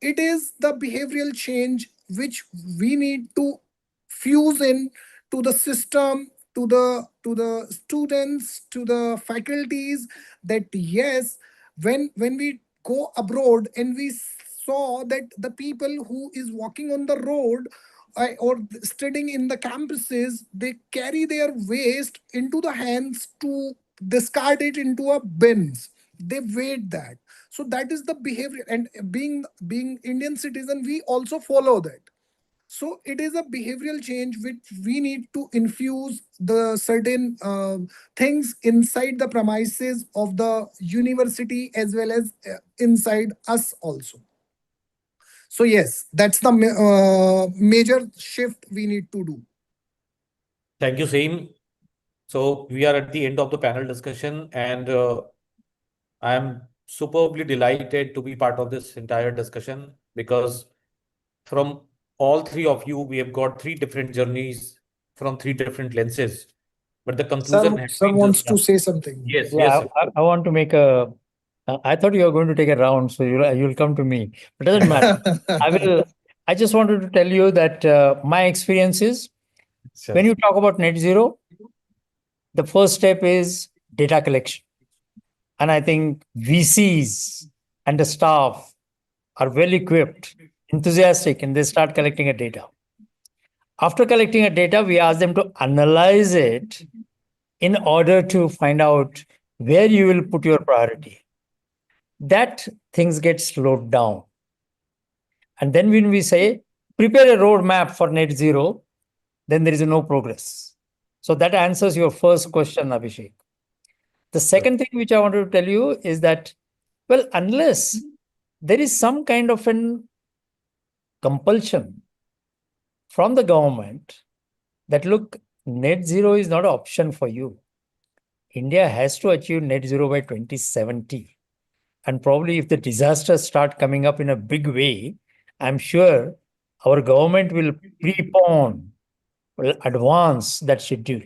it is the behavioral change which we need to fuse in to the system, to the students, to the faculties, that yes, when we go abroad and we saw that the people who is walking on the road or studying in the campuses, they carry their waste into the hands to discard it into a bins, they wait that. So that is the behavior, and being Indian citizen, we also follow that. So it is a behavioral change which we need to infuse the certain things inside the premises of the university as well as inside us also. So yes, that's the major shift we need to do. Thank you, Saim. So we are at the end of the panel discussion, and I am superbly delighted to be part of this entire discussion because from all three of you, we have got three different journeys from three different lenses. But the conclusion has Sir been wants just to one. say something. Yes, Yeah, yes, sir. I want to make a. I thought you were going to take a round, so you'll come to me. But it doesn't matter. I will. I just wanted to tell you that my experience is Sure. when you talk about net zero, the first step is data collection, and I think VCs and the staff are well equipped, enthusiastic, and they start collecting a data. After collecting a data, we ask them to analyze it in order to find out where you will put your priority. That things get slowed down. And then when we say prepare a roadmap for net zero, then there is no progress. So that answers your first question, Abhishek. The second thing which I wanted to tell you is that, well, unless there is some kind of an compulsion from the government that look, net zero is not an option for you. India has to achieve net zero by 2070. And probably if the disasters start coming up in a big way, I'm sure our government will prepone, will advance that schedule.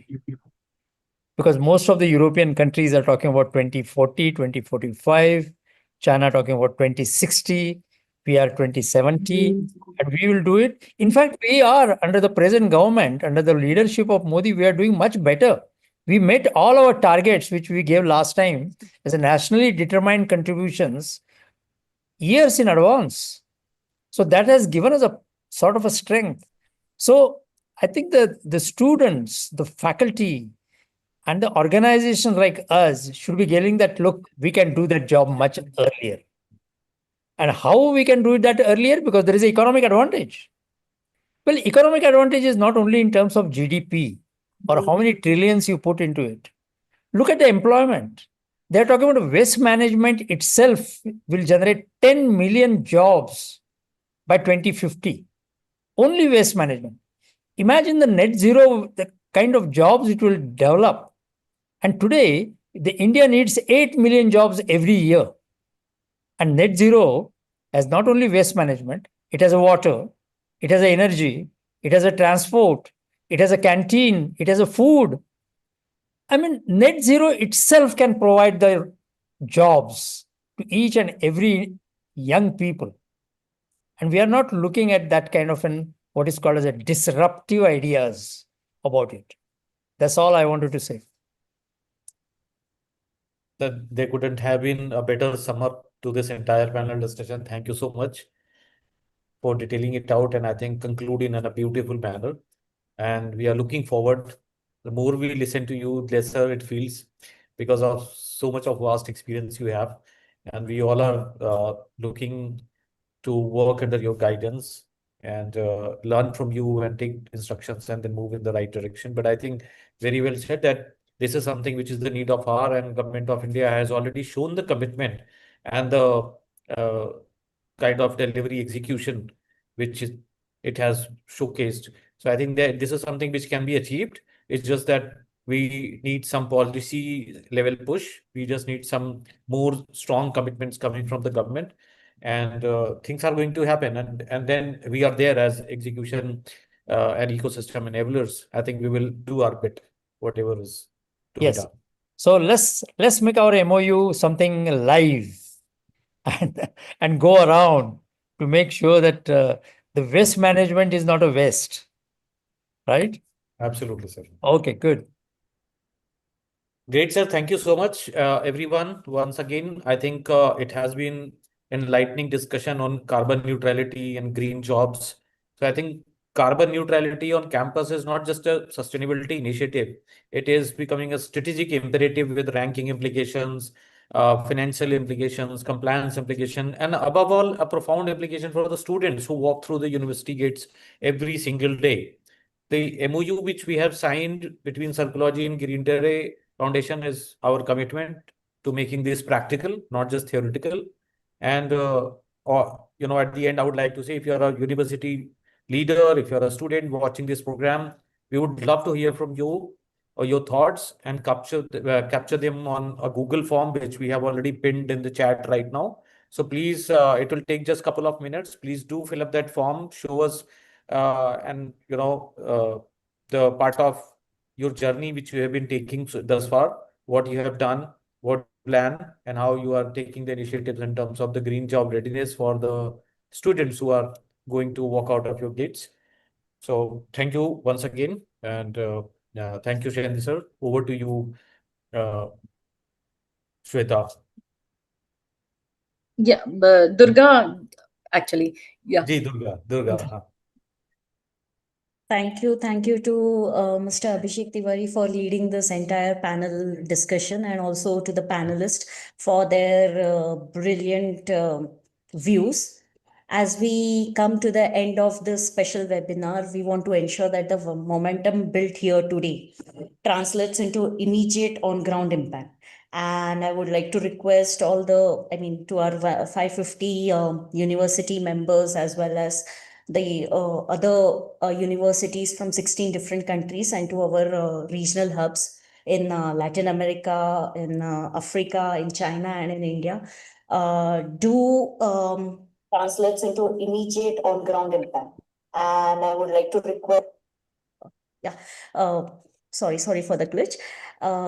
Because most of the European countries are talking about 2040, 2045, China talking about 2060, we are 2070, and we will do it. In fact, we are under the present government, under the leadership of Modi, we are doing much better. We met all our targets, which we gave last time as a nationally determined contributions years in advance. So that has given us a sort of a strength. So I think that the students, the faculty, and the organization like us should be getting that look, we can do that job much earlier. And how we can do it that earlier? Because there is an economic advantage. Well, economic advantage is not only in terms of GDP or how many trillions you put into it. Look at the employment. They're talking about waste management itself will generate 10 million jobs by 2050. Only waste management. Imagine the net zero, the kind of jobs it will develop. And today, the India needs 8 million jobs every year. And net zero has not only waste management, it has a water, it has a energy, it has a transport, it has a canteen, it has a food. I mean, net zero itself can provide the jobs to each and every young people. And we are not looking at that kind of an what is called as a disruptive ideas about it. That's all I wanted to say. That there couldn't have been a better sum up to this entire panel discussion. Thank you so much for detailing it out, and I think concluding in a beautiful manner. And we are looking forward. The more we listen to you, the lesser it feels because of so much of vast experience you have. And we all are looking to work under your guidance and learn from you and take instructions and then move in the right direction. But I think very well said that this is something which is the need of our, and Government of India has already shown the commitment and the uh, kind of delivery execution, which it has showcased. So I think that this is something which can be achieved. It's just that we need some policy level push. We just need some more strong commitments coming from the government, and things are going to happen. And then we are there as execution and ecosystem enablers. I think we will do our bit, whatever is to be Yes. done. So let's make our MOU something live and go around to make sure that the waste management is not a waste, right? Absolutely, sir. Okay, good. Great, sir. Thank you so much, everyone. Once again, I think it has been enlightening discussion on carbon neutrality and green jobs. So I think carbon neutrality on campus is not just a sustainability initiative. It is becoming a strategic imperative with ranking implications, financial implications, compliance implication, and above all, a profound implication for the students who walk through the university gates every single day. The MOU which we have signed between Ciculogy and Green TERRE Foundation is our commitment to making this practical, not just theoretical. And at the end, I would like to say, if you're a university leader, if you're a student watching this program, we would love to hear from you or your thoughts and capture them on a Google form, which we have already pinned in the chat right now. So please, it will take just a couple of minutes. Please do fill up that form, show us and the part of your journey which you have been taking thus far, what you have done, what you plan, and how you are taking the initiatives in terms of the green job readiness for the students who are going to walk out of your gates. So thank you once again, and thank you, Shandi sir. Over to you, Shweta. Yeah, Durga, actually, yeah. Ji, Durga. Thank you. Thank you to Mr. Abhishek Tiwari for leading this entire panel discussion, and also to the panelists for their brilliant views. As we come to the end of this special webinar, we want to ensure that the momentum built here today translates into immediate on-ground impact. And I would like to request to our 550 university members, as well as the other universities from 16 different countries, and to our regional hubs in Latin America, in Africa, in China, and in India, do translates into immediate on-ground impact. And I would like to request, yeah, sorry for the glitch.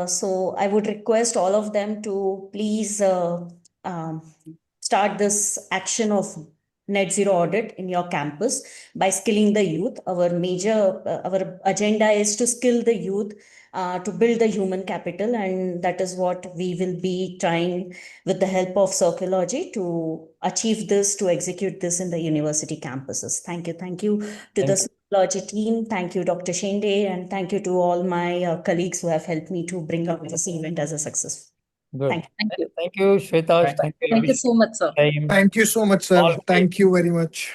So I would request all of them to please um, start this action of net zero audit in your campus by skilling the youth. Our agenda is to skill the youth, to build the human capital, and that is what we will be trying with the help of Ciculogy to achieve this, to execute this in the university campuses. Thank you. Thank you to the Ciculogy team. Thank you, Dr. Shende, and thank you to all my colleagues who have helped me to bring up this event as a success. Good. Thank you. Thank you. Thank you, Shweta. Thank Thank you, Thank you Abhishek. so much, sir. Thank you so much, sir. All Thank you very much.